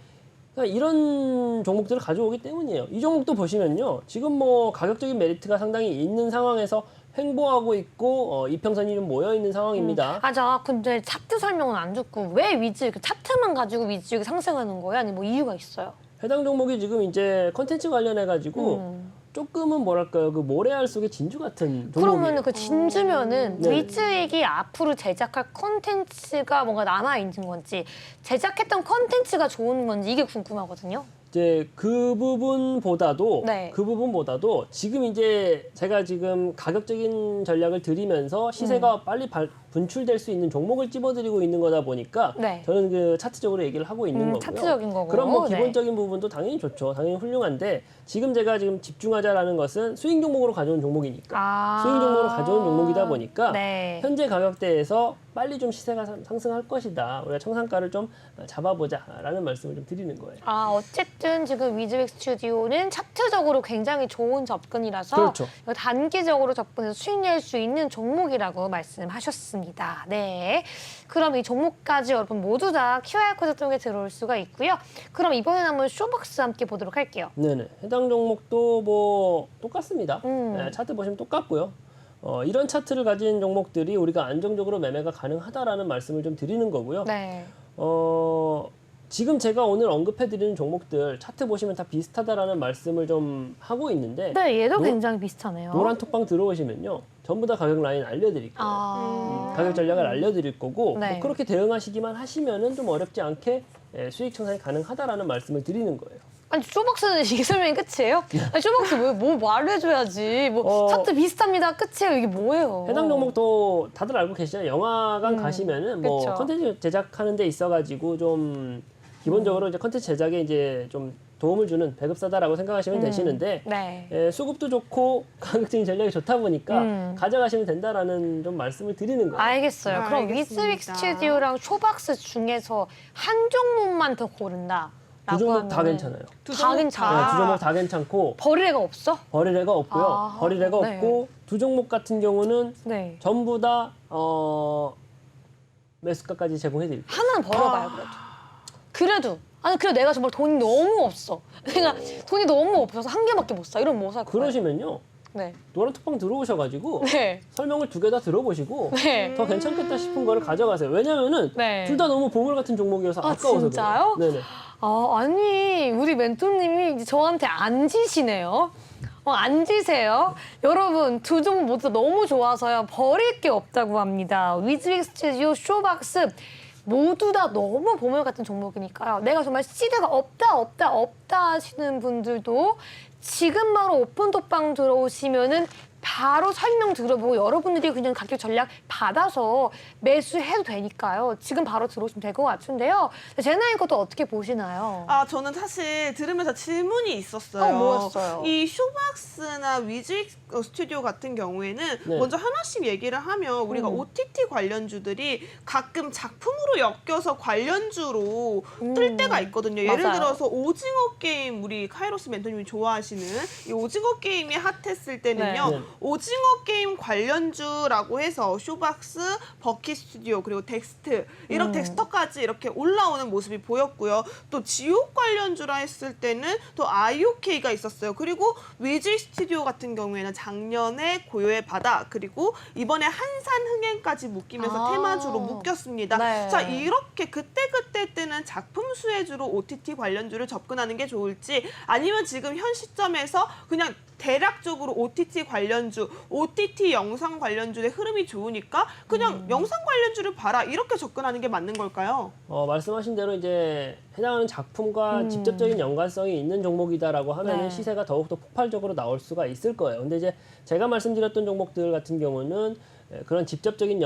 그러니까 이런 종목들을 가져오기 때문이에요. 이 종목도 보시면요. 지금 뭐 가격적인 메리트가 상당히 있는 상황에서 횡보하고 있고 이평선이 좀 모여 있는 상황입니다. 근데 차트 설명은 안 듣고 왜 위직 차트만 가지고 위직이 상승하는 거야? 아니 뭐 이유가 있어요? 해당 종목이 지금 이제 컨텐츠 관련해 가지고 조금은 뭐랄까요 그 모래알 속의 진주 같은 종목이에요. 그러면은 그 진주면은 네. 위즈익이 앞으로 제작할 컨텐츠가 뭔가 남아 있는 건지 제작했던 컨텐츠가 좋은 건지 이게 궁금하거든요. 이제 그 부분보다도 네. 그 부분보다도 지금 이제 제가 지금 가격적인 전략을 드리면서 시세가 빨리 분출될 수 있는 종목을 찝어드리고 있는 거다 보니까 네. 저는 그 차트적으로 얘기를 하고 있는 거고요. 차트적인 거고. 그럼 뭐 네. 기본적인 부분도 당연히 좋죠. 당연히 훌륭한데 지금 제가 지금 집중하자라는 것은 수익 종목으로 가져온 종목이니까 수익 종목으로 가져온 종목이다 보니까 네. 현재 가격대에서 빨리 좀 시세가 상승할 것이다. 우리가 청산가를 좀 잡아보자라는 말씀을 좀 드리는 거예요. 어쨌든 지금 위즈윅 스튜디오는 차트적으로 굉장히 좋은 접근이라서 그렇죠. 단기적으로 접근해서 수익 낼 수 있는 종목이라고 말씀하셨습니다. 네. 그럼 이 종목까지 여러분 모두 다 QR코드 통해 들어올 수가 있고요. 그럼 이번에는 한번 쇼박스 함께 보도록 할게요. 네네. 해당 종목도 뭐 똑같습니다. 음. 네, 차트 보시면 똑같고요. 이런 차트를 가진 종목들이 우리가 안정적으로 매매가 가능하다라는 말씀을 좀 드리는 거고요. 네. 지금 제가 오늘 언급해드리는 종목들 차트 보시면 다 비슷하다라는 말씀을 좀 하고 있는데 네, 얘도 굉장히 비슷하네요. 노란 톡방 들어오시면요. 전부 다 가격 라인 알려드릴 거예요. 가격 전략을 알려드릴 거고 네. 뭐 그렇게 대응하시기만 하시면은 좀 어렵지 않게 수익 청산이 가능하다라는 말씀을 드리는 거예요. 아니 쇼박스는 이게 설명이 끝이에요? 아니 쇼박스 뭐 말해줘야지. 뭐 차트 비슷합니다. 끝이에요. 이게 뭐예요? 해당 종목도 다들 알고 계시잖아요. 영화관 가시면은 뭐 그쵸. 컨텐츠 제작하는 데 있어가지고 좀 기본적으로 이제 컨텐츠 제작에 이제 좀 도움을 주는 배급사다라고 생각하시면 되시는데 네. 수급도 좋고 가격적인 전략이 좋다 보니까 가져가시면 된다라는 좀 말씀을 드리는 거예요. 알겠어요. 그럼 알겠습니다. 위즈윅 스튜디오랑 쇼박스 중에서 한 종목만 더 고른다. 두 종목 다 괜찮아요. 다 괜찮아. 두 종목 다 괜찮고 버릴 애가 없어? 버릴 애가 없고요. 아, 버릴 애가 네. 없고 두 종목 같은 경우는 네. 전부 다 매수가까지 제공해 드릴게요. 하나는 버려봐요, 그래도. 그래도 내가 정말 돈이 너무 없어. 내가 돈이 너무 없어서 한 개밖에 못 사. 이러면 뭐 살 거예요? 그러시면요. 네. 노란 톡방 들어오셔가지고 네. 설명을 두 개 다 들어보시고 네. 더 괜찮겠다 싶은 거를 가져가세요. 왜냐면은 네. 둘 다 너무 보물 같은 종목이어서 아, 아까워서 진짜요? 그래요. 네네. 아니 우리 멘토님이 이제 저한테 앉으시네요. 앉으세요. 여러분 두 종목 모두 너무 좋아서요. 버릴 게 없다고 합니다. 위즈윅 스튜디오, 쇼박스 모두 다 너무 보물 같은 종목이니까요. 내가 정말 시드가 없다 하시는 분들도 지금 바로 오픈톡방 들어오시면은 바로 설명 들어보고 여러분들이 그냥 가격 전략 받아서 매수해도 되니까요. 지금 바로 들어오시면 될 것 같은데요. 제나인 것도 어떻게 보시나요? 저는 사실 들으면서 질문이 있었어요. 뭐였어요? 이 쇼박스나 위즈윅 스튜디오 같은 경우에는 네. 먼저 하나씩 얘기를 하면 우리가 OTT 관련주들이 가끔 작품으로 엮여서 관련주로 뜰 때가 있거든요. 예를 맞아요. 들어서 오징어 게임, 우리 카이로스 멘토님이 좋아하시는 이 오징어 게임이 핫했을 때는요. 네. 오징어 게임 관련주라고 해서 쇼박스, 버킷 스튜디오 그리고 덱스트 이런 덱스터까지 이렇게 올라오는 모습이 보였고요. 또 지옥 관련주라 했을 때는 또 IOK가 있었어요. 그리고 위즐 스튜디오 같은 경우에는 작년에 고요의 바다 그리고 이번에 한산 흥행까지 묶이면서 테마주로 묶였습니다. 네. 자, 이렇게 그때그때 뜨는 작품 수혜주로 OTT 관련주를 접근하는 게 좋을지 아니면 지금 현 시점에서 그냥 대략적으로 OTT 관련주, OTT 영상 관련주의 흐름이 좋으니까 그냥 영상 관련주를 봐라 이렇게 접근하는 게 맞는 걸까요? 말씀하신 대로 이제 해당하는 작품과 직접적인 연관성이 있는 종목이다라고 하면 네. 시세가 더욱더 폭발적으로 나올 수가 있을 거예요. 근데 이제 제가 말씀드렸던 종목들 같은 경우는 그런 직접적인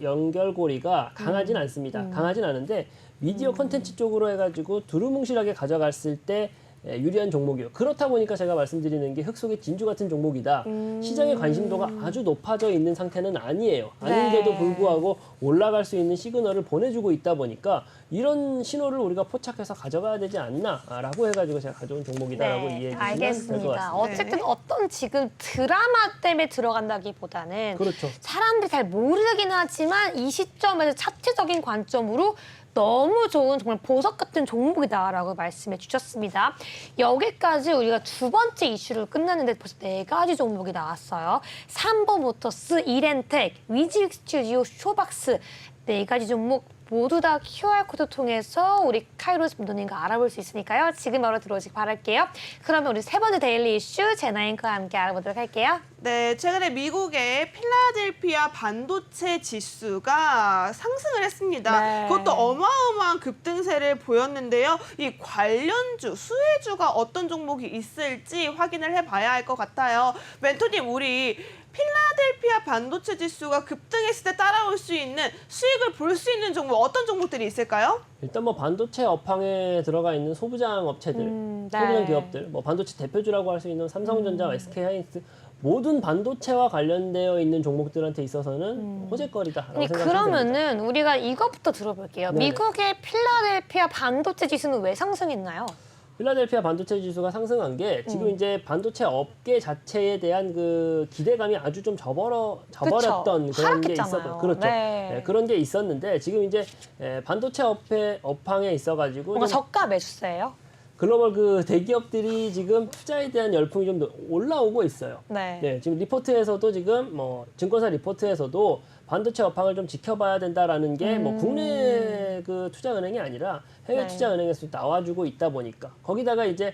연결고리가 강하진 않습니다. 강하진 않은데 미디어 콘텐츠 쪽으로 해가지고 두루뭉실하게 가져갔을 때 유리한 종목이요. 그렇다 보니까 제가 말씀드리는 게 흙 속의 진주 같은 종목이다. 시장의 관심도가 아주 높아져 있는 상태는 아니에요. 아닌데도 네. 불구하고 올라갈 수 있는 시그널을 보내주고 있다 보니까 이런 신호를 우리가 포착해서 가져가야 되지 않나라고 해가지고 제가 가져온 종목이다라고 이해해 주시면 될 것 알겠습니다. 같습니다. 어쨌든 어떤 지금 드라마 때문에 들어간다기보다는 그렇죠. 사람들이 잘 모르긴 하지만 이 시점에서 차트적인 관점으로 너무 좋은 정말 보석 같은 종목이다라고 말씀해 주셨습니다. 여기까지 우리가 두 번째 이슈를 끝났는데 벌써 4가지 종목이 나왔어요. 삼보모터스, 이렌텍, 위즐 스튜디오, 쇼박스 4가지 종목 모두 다 QR코드 통해서 우리 카이로스 멘토님과 알아볼 수 있으니까요. 지금 바로 들어오시기 바랄게요. 그러면 우리 세 번째 데일리 이슈 제나인과 함께 알아보도록 할게요. 네, 최근에 미국의 필라델피아 반도체 지수가 상승을 했습니다. 네. 그것도 어마어마한 급등세를 보였는데요. 이 관련주, 수혜주가 어떤 종목이 있을지 확인을 해봐야 할 것 같아요. 멘토님, 우리 필라델피아 반도체 지수가 급등했을 때 따라올 수 있는 수익을 볼 수 있는 종목 어떤 종목들이 있을까요? 일단 뭐 반도체 업황에 들어가 있는 소부장 업체들, 네. 소부장 기업들, 뭐 반도체 대표주라고 할 수 있는 삼성전자, SK하이닉스 모든 반도체와 관련되어 있는 종목들한테 있어서는 호재거리다라고 아니, 생각하시면 됩니다. 그러면은 우리가 이것부터 들어볼게요. 네네. 미국의 필라델피아 반도체 지수는 왜 상승했나요? 필라델피아 반도체 지수가 상승한 게 지금 이제 반도체 업계 자체에 대한 그 기대감이 아주 좀 저버렸던 그런 게 하락했잖아요. 있었고 그렇죠. 네. 네, 그런 게 있었는데 지금 이제 반도체 업황에 있어가지고 뭔가 좀 저가 매수세예요? 글로벌 그 대기업들이 지금 투자에 대한 열풍이 좀 올라오고 있어요. 네. 네, 지금 리포트에서도 지금 뭐 증권사 리포트에서도 반도체 업황을 좀 지켜봐야 된다라는 게 뭐 국내 그 투자은행이 아니라 해외 네. 투자은행에서 나와주고 있다 보니까 거기다가 이제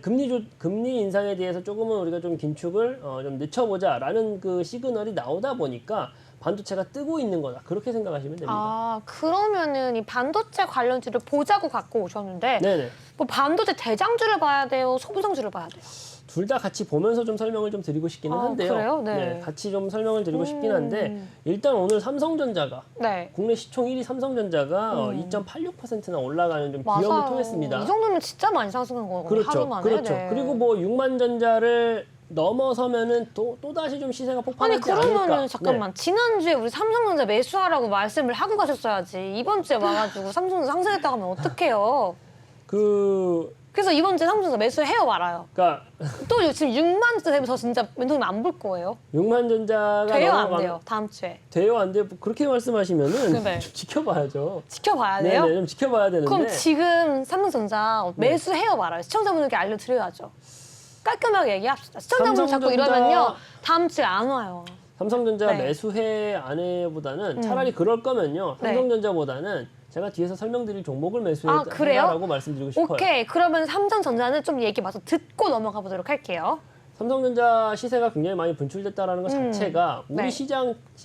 금리 인상에 대해서 조금은 우리가 좀 긴축을 좀 늦춰보자라는 그 시그널이 나오다 보니까 반도체가 뜨고 있는 거다 그렇게 생각하시면 됩니다. 아, 그러면은 이 반도체 관련주를 보자고 갖고 오셨는데 네네. 뭐 반도체 대장주를 봐야 돼요? 소부장주를 봐야 돼요? 둘 다 같이 보면서 좀 설명을 좀 드리고 싶기는 아, 한데요. 그래요? 네. 같이 좀 설명을 드리고 싶긴 한데 일단 오늘 삼성전자가 네. 국내 시총 1위 삼성전자가 2.86%나 올라가는 좀 기염을 맞아요. 통했습니다. 이 정도면 진짜 많이 상승한 거거든요. 그렇죠. 하루 만에. 그렇죠. 네. 그리고 뭐 6만전자를 넘어서면은 또 다시 좀 시세가 아니 폭발하지 않을까. 그러면은 잠깐만 지난주에 우리 삼성전자 매수하라고 말씀을 하고 가셨어야지 이번 주에 와가지고 삼성전자 상승했다고 하면 어떡해요. 그래서 이번 주에 삼성전자 매수해요 말아요. 그러니까 또 지금 6만 주 되면 저 진짜 멘토님 안 볼 거예요. 6만전자가 돼요 안 돼요? 다음 주에. 돼요 안 돼요? 그렇게 말씀하시면은 네. 좀 지켜봐야죠. 지켜봐야 돼요? 네네, 좀 지켜봐야 되는데. 그럼 지금 삼성전자 매수해요 말아요. 시청자분들께 알려드려야죠. 깔끔하게 얘기합시다. 시청자분들 자꾸 이러면요. 다음 주에 안 와요. 삼성전자 네. 매수해 안 해보다는 차라리 그럴 거면요. 네. 삼성전자보다는 제가 뒤에서 설명드릴 종목을 그래요? 매수해라라고 말씀드리고 싶어요. 오케이. 그러면 삼성전자는 좀 얘기 마저 듣고 넘어가 보도록 할게요. 삼성전자 시세가 굉장히 많이 분출됐다라는 것 자체가 네.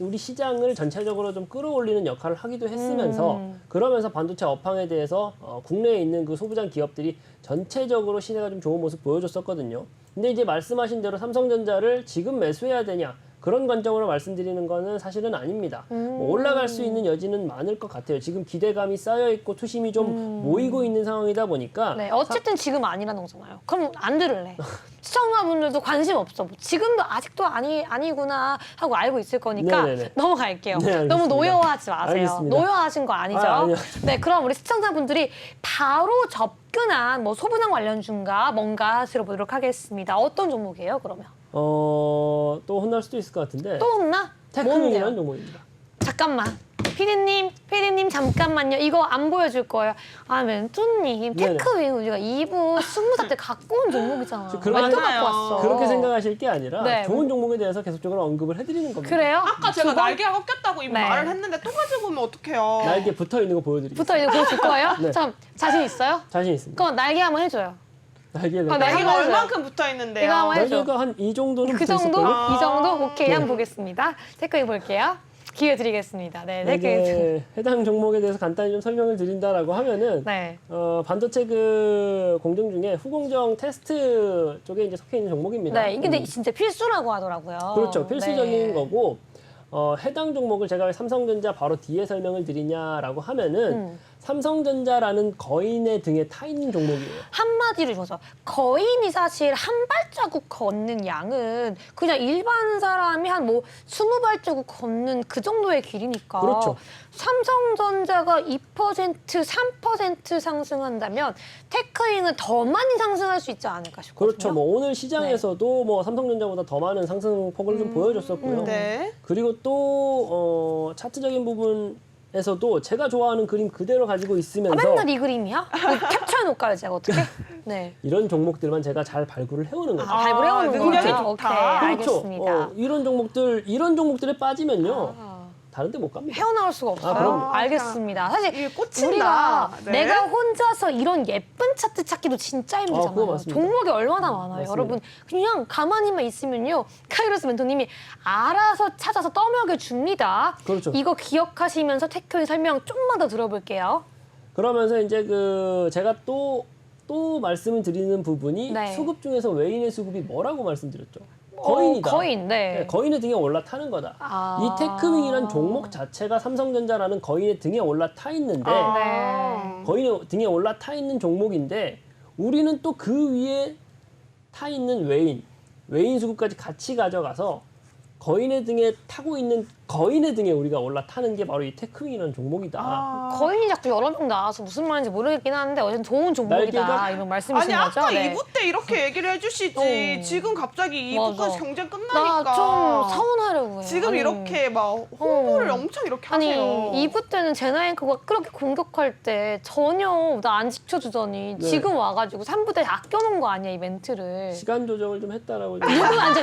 우리 시장을 전체적으로 좀 끌어올리는 역할을 하기도 했으면서 그러면서 반도체 업황에 대해서 국내에 있는 그 소부장 기업들이 전체적으로 시세가 좀 좋은 모습 보여줬었거든요. 근데 이제 말씀하신 대로 삼성전자를 지금 매수해야 되냐 그런 관점으로 말씀드리는 거는 사실은 아닙니다. 뭐 올라갈 수 있는 여지는 많을 것 같아요. 지금 기대감이 쌓여 있고 투심이 좀 모이고 있는 상황이다 보니까 네, 어쨌든 지금 아니라는 거잖아요. 그럼 안 들을래. 시청자분들도 관심 없어. 뭐 지금도 아직도 아니구나 하고 알고 있을 거니까 네네네. 넘어갈게요. 네, 알겠습니다. 너무 노여워하지 마세요. 알겠습니다. 노여워하신 거 아니죠? 아니요. 네, 그럼 우리 시청자분들이 바로 접근한 뭐 소부장 관련주인가 뭔가 들어보도록 하겠습니다. 어떤 종목이에요, 그러면? 또 혼날 수도 있을 것 같은데 또 없나? 테크민이라는 종목입니다. 잠깐만. 피디님 잠깐만요. 이거 안 보여줄 거예요. 아, 멘토님, 네네. 테크윙 우리가 2부 스무살 때 갖고 온 종목이잖아요. 그렇게 왜 또 맞아요. 갖고 왔어? 그렇게 생각하실 게 아니라 네. 좋은 종목에 대해서 계속적으로 언급을 해드리는 겁니다. 그래요? 아까 제가 날개가 꺾였다고 이미 네. 말을 했는데 또 가지고 오면 어떡해요. 날개 붙어 있는 거 보여드리겠습니다. 붙어 있는 거 보여줄 거예요? 네. 참, 자신 있어요? 자신 있습니다. 그럼 날개 한번 해줘요. 날개를 아, 날개 날개가 한번 얼만큼 붙어 있는데요. 이거 한번 해줘. 날개가 한 이 정도는 그 붙어 정도? 있을걸요? 이 정도? 오케이, 네. 한번 보겠습니다. 테크윙 볼게요. 기회 드리겠습니다. 네, 테크윙. 이게 해당 종목에 대해서 간단히 좀 설명을 드린다라고 하면은 네. 반도체 그 공정 중에 후공정 테스트 쪽에 이제 속해 있는 종목입니다. 네, 이게 근데 진짜 필수라고 하더라고요. 그렇죠. 필수적인 네. 거고 해당 종목을 제가 왜 삼성전자 바로 뒤에 설명을 드리냐라고 하면은 삼성전자라는 거인의 등에 타 있는 종목이에요. 한마디로 줘서 거인이 사실 한 발자국 걷는 양은 그냥 일반 사람이 한 뭐 20발자국 걷는 그 정도의 길이니까 그렇죠. 삼성전자가 2%, 3% 상승한다면 테크윙은 더 많이 상승할 수 있지 않을까 싶거든요. 그렇죠. 뭐 오늘 시장에서도 뭐 삼성전자보다 더 많은 상승폭을 좀 보여줬었고요. 네. 그리고 또 차트적인 부분에서도 제가 좋아하는 그림 그대로 가지고 있으면서 맨날 이 그림이야? 이거 캡처해놓을까요, 제가 어떻게? 네. 이런 종목들만 제가 잘 발굴을 해오는 거죠. 아, 발굴해오는 능력이 거죠. 좋다. 오케이, 그렇죠. 알겠습니다. 이런 종목들에 빠지면요. 아. 다른 데 못 갑니다. 헤어나올 수가 없어요. 그럼요. 알겠습니다. 사실 이게 꽂힌다. 우리가 네. 내가 혼자서 이런 예쁜 차트 찾기도 진짜 그거 힘들잖아요. 맞습니다. 종목이 얼마나 많아요. 맞습니다. 여러분 그냥 가만히만 있으면요. 카이로스 멘토님이 알아서 찾아서 떠먹여 줍니다. 그렇죠. 이거 기억하시면서 테크의 설명 좀만 더 들어볼게요. 그러면서 이제 제가 또 말씀을 드리는 부분이 네. 수급 중에서 외인의 수급이 뭐라고 말씀드렸죠? 거인이다. 거인, 네. 네, 거인의 등에 올라타는 거다. 아. 이 테크윙이란 종목 자체가 삼성전자라는 거인의 등에 올라타 있는데 네. 거인의 등에 올라타 있는 종목인데 우리는 또 그 위에 타 있는 외인 수급까지 같이 가져가서 거인의 등에 타고 있는 거인의 등에 우리가 올라타는 게 바로 이 테크윙이라는 종목이다. 거인이 자꾸 여러 명 나와서 무슨 말인지 모르겠긴 하는데 어쨌든 좋은 종목이다 날개가- 이런 말씀이신 아니 거죠? 아까 네. 2부 때 이렇게 얘기를 해주시지 어. 지금 갑자기 맞아. 2부까지 경쟁 끝나니까 나 좀 서운하려고 해요. 지금 아니, 이렇게 막 홍보를 엄청 이렇게 아니 하세요. 2부 때는 제나앵커가 그렇게 공격할 때 전혀 나 안 지켜주더니 네. 지금 와가지고 3부 때 아껴놓은 거 아니야 이 멘트를. 시간 조정을 좀 했다라고 잠깐만.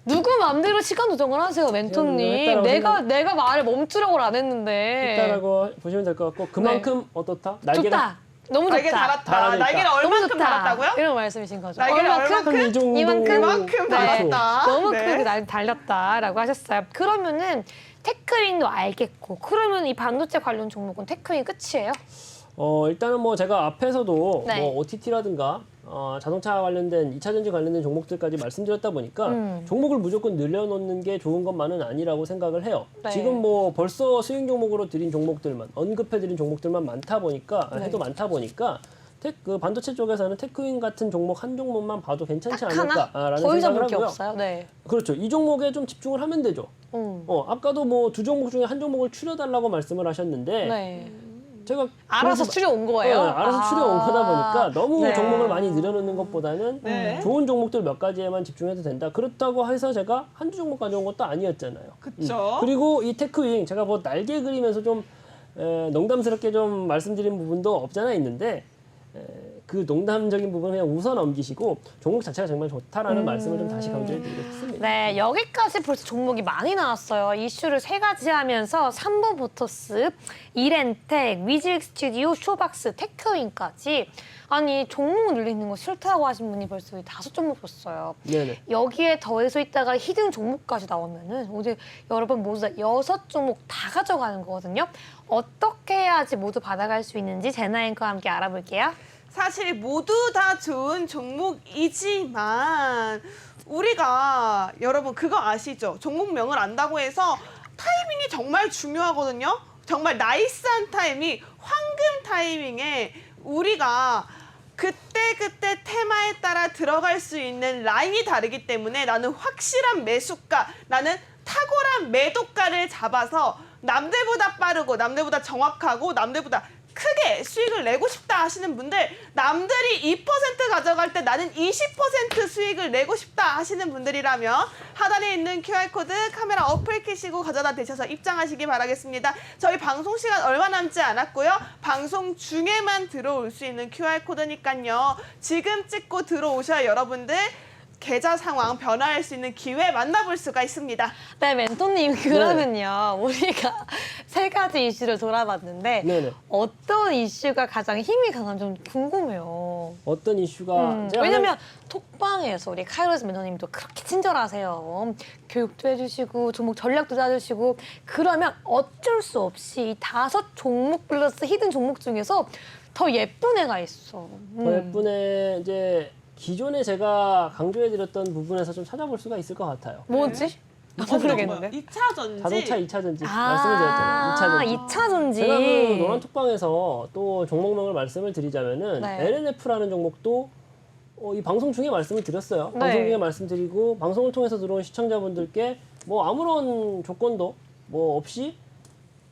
누구 맘대로 시간 조정을 하세요 멘토님. 했다라고 내가 말을 멈추라고 안 했는데. 했다라고 보시면 될 것 같고 그만큼 어떻다? 날개가 좋다. 너무 좋다. 날개 달았다. 달아있다. 날개를 너무 얼만큼 좋다. 달았다고요? 이런 말씀이신 거죠. 날개를 얼만큼? 이 정도 이만큼? 그만큼 네. 달았다. 너무 네. 크게 날 달렸다라고 하셨어요. 그러면은 테크윙도 알겠고 그러면 이 반도체 관련 종목은 테크윙 끝이에요? 일단은 뭐 제가 앞에서도 네. 뭐 OTT라든가 자동차 관련된 2차 전지 관련된 종목들까지 말씀드렸다 보니까 종목을 무조건 늘려놓는 게 좋은 것만은 아니라고 생각을 해요. 네. 지금 뭐 벌써 수익 종목으로 드린 종목들만 언급해드린 종목들만 많다 보니까 네. 해도 많다 보니까 그 반도체 쪽에서는 테크윙 같은 종목 한 종목만 봐도 괜찮지 딱 하나? 않을까라는 더 이상 생각을 볼 게 하고요. 없어요. 네. 그렇죠. 이 종목에 좀 집중을 하면 되죠. 아까도 뭐 두 종목 중에 한 종목을 추려달라고 말씀을 하셨는데 네. 제가 알아서 그래서 추려온 거예요? 알아서 추려온 거다 보니까 너무 네. 종목을 많이 늘여놓는 것보다는 네. 좋은 종목들 몇 가지에만 집중해도 된다. 그렇다고 해서 제가 한두 종목 가져온 것도 아니었잖아요. 그쵸. 그리고 이 테크윙 제가 뭐 날개 그리면서 좀 농담스럽게 좀 말씀드린 부분도 없잖아 있는데 그 농담적인 부분 그냥 웃어 넘기시고 종목 자체가 정말 좋다라는 말씀을 좀 다시 강조해드리고 싶습니다. 네, 여기까지 벌써 종목이 많이 나왔어요. 이슈를 3가지 하면서 삼보모터스, 이렌텍, 위즐 스튜디오, 쇼박스, 테크윈까지 아니 종목 늘리는 거 싫다고 하신 분이 벌써 5종목 줬어요. 네네. 여기에 더해서 있다가 히든 종목까지 나오면은 오늘 여러분 모두 다 6종목 다 가져가는 거거든요. 어떻게 해야지 모두 받아갈 수 있는지 제나앵커와 함께 알아볼게요. 사실 모두 다 좋은 종목이지만 우리가 여러분 그거 아시죠? 종목명을 안다고 해서 타이밍이 정말 중요하거든요. 정말 나이스한 타이밍, 황금 타이밍에 우리가 그때 테마에 따라 들어갈 수 있는 라인이 다르기 때문에 나는 확실한 매수가, 나는 탁월한 매도가를 잡아서 남들보다 빠르고 남들보다 정확하고 남들보다 크게 수익을 내고 싶다 하시는 분들, 남들이 2% 가져갈 때 나는 20% 수익을 내고 싶다 하시는 분들이라면 하단에 있는 QR코드 카메라 어플 켜시고 가져다 대셔서 입장하시기 바라겠습니다. 저희 방송 시간 얼마 남지 않았고요. 방송 중에만 들어올 수 있는 QR코드니까요. 지금 찍고 들어오셔야 여러분들 계좌 상황 변화할 수 있는 기회 만나볼 수가 있습니다. 네, 멘토님 그러면요. 우리가 3가지 이슈를 돌아봤는데 네네. 어떤 이슈가 가장 힘이 강한지 좀 궁금해요. 어떤 이슈가 제가 왜냐면 톡방에서 우리 카이로스 멘토님도 그렇게 친절하세요. 교육도 해주시고 종목 전략도 짜주시고 그러면 어쩔 수 없이 이 5종목 플러스 히든 종목 중에서 더 예쁜 애가 있어. 더 예쁜 애 이제 기존에 제가 강조해드렸던 부분에서 좀 찾아볼 수가 있을 것 같아요. 뭐지? 모르겠는데. 2차 전지. 자동차 2차 전지 말씀을 드렸잖아요. 2차 전지. 2차 전지. 제가 그 노란 톡방에서 또 종목명을 말씀을 드리자면은 네. LNF라는 종목도 이 방송 중에 말씀을 드렸어요. 네. 방송 중에 말씀드리고 방송을 통해서 들어온 시청자분들께 뭐 아무런 조건도 뭐 없이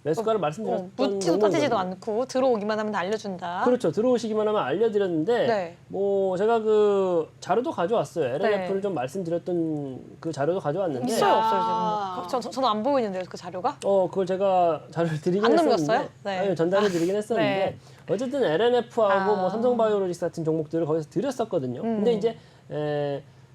매수가를 말씀드렸던 묻지도 따지지도 종목이거든요. 않고 들어오기만 하면 다 알려준다. 그렇죠. 들어오시기만 하면 알려드렸는데 네. 뭐 제가 그 자료도 가져왔어요. LNF를 네. 좀 말씀드렸던 그 자료도 가져왔는데 있어요, 없어요 야. 지금? 저는 안 보이는데요, 그 자료가? 그걸 제가 자료를 드리긴 안 했었는데 넘겼어요? 네. 아니, 전달을 드리긴 했었는데 네. 어쨌든 LNF하고 뭐 아. 삼성바이오로직스 같은 종목들을 거기서 드렸었거든요. 근데 이제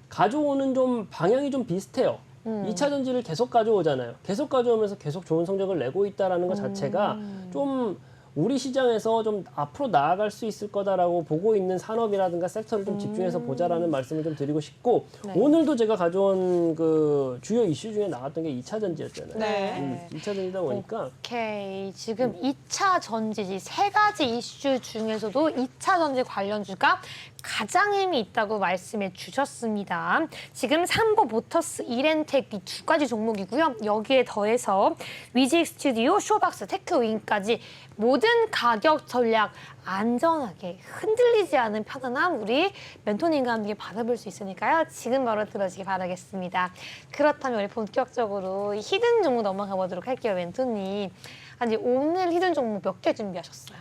가져오는 좀 방향이 좀 비슷해요. 2차 전지를 계속 가져오잖아요. 계속 가져오면서 계속 좋은 성적을 내고 있다라는 것 자체가 좀 우리 시장에서 좀 앞으로 나아갈 수 있을 거다라고 보고 있는 산업이라든가 섹터를 좀 집중해서 보자라는 말씀을 좀 드리고 싶고 네. 오늘도 제가 가져온 그 주요 이슈 중에 나왔던 게 2차 전지였잖아요. 네. 2차 전지다 보니까 오케이. 지금 2차 전지지 3가지 이슈 중에서도 2차 전지 관련주가 가장 힘이 있다고 말씀해 주셨습니다. 지금 삼보모터스, 이렌텍 이 2가지 종목이고요. 여기에 더해서 위즐 스튜디오, 쇼박스, 테크윈까지 모든 가격 전략 안전하게 흔들리지 않은 편안함 우리 멘토님과 함께 받아볼 수 있으니까요. 지금 바로 들어주시기 바라겠습니다. 그렇다면 우리 본격적으로 이 히든 종목 넘어가 보도록 할게요, 멘토님. 아니 오늘 히든 종목 몇 개 준비하셨어요?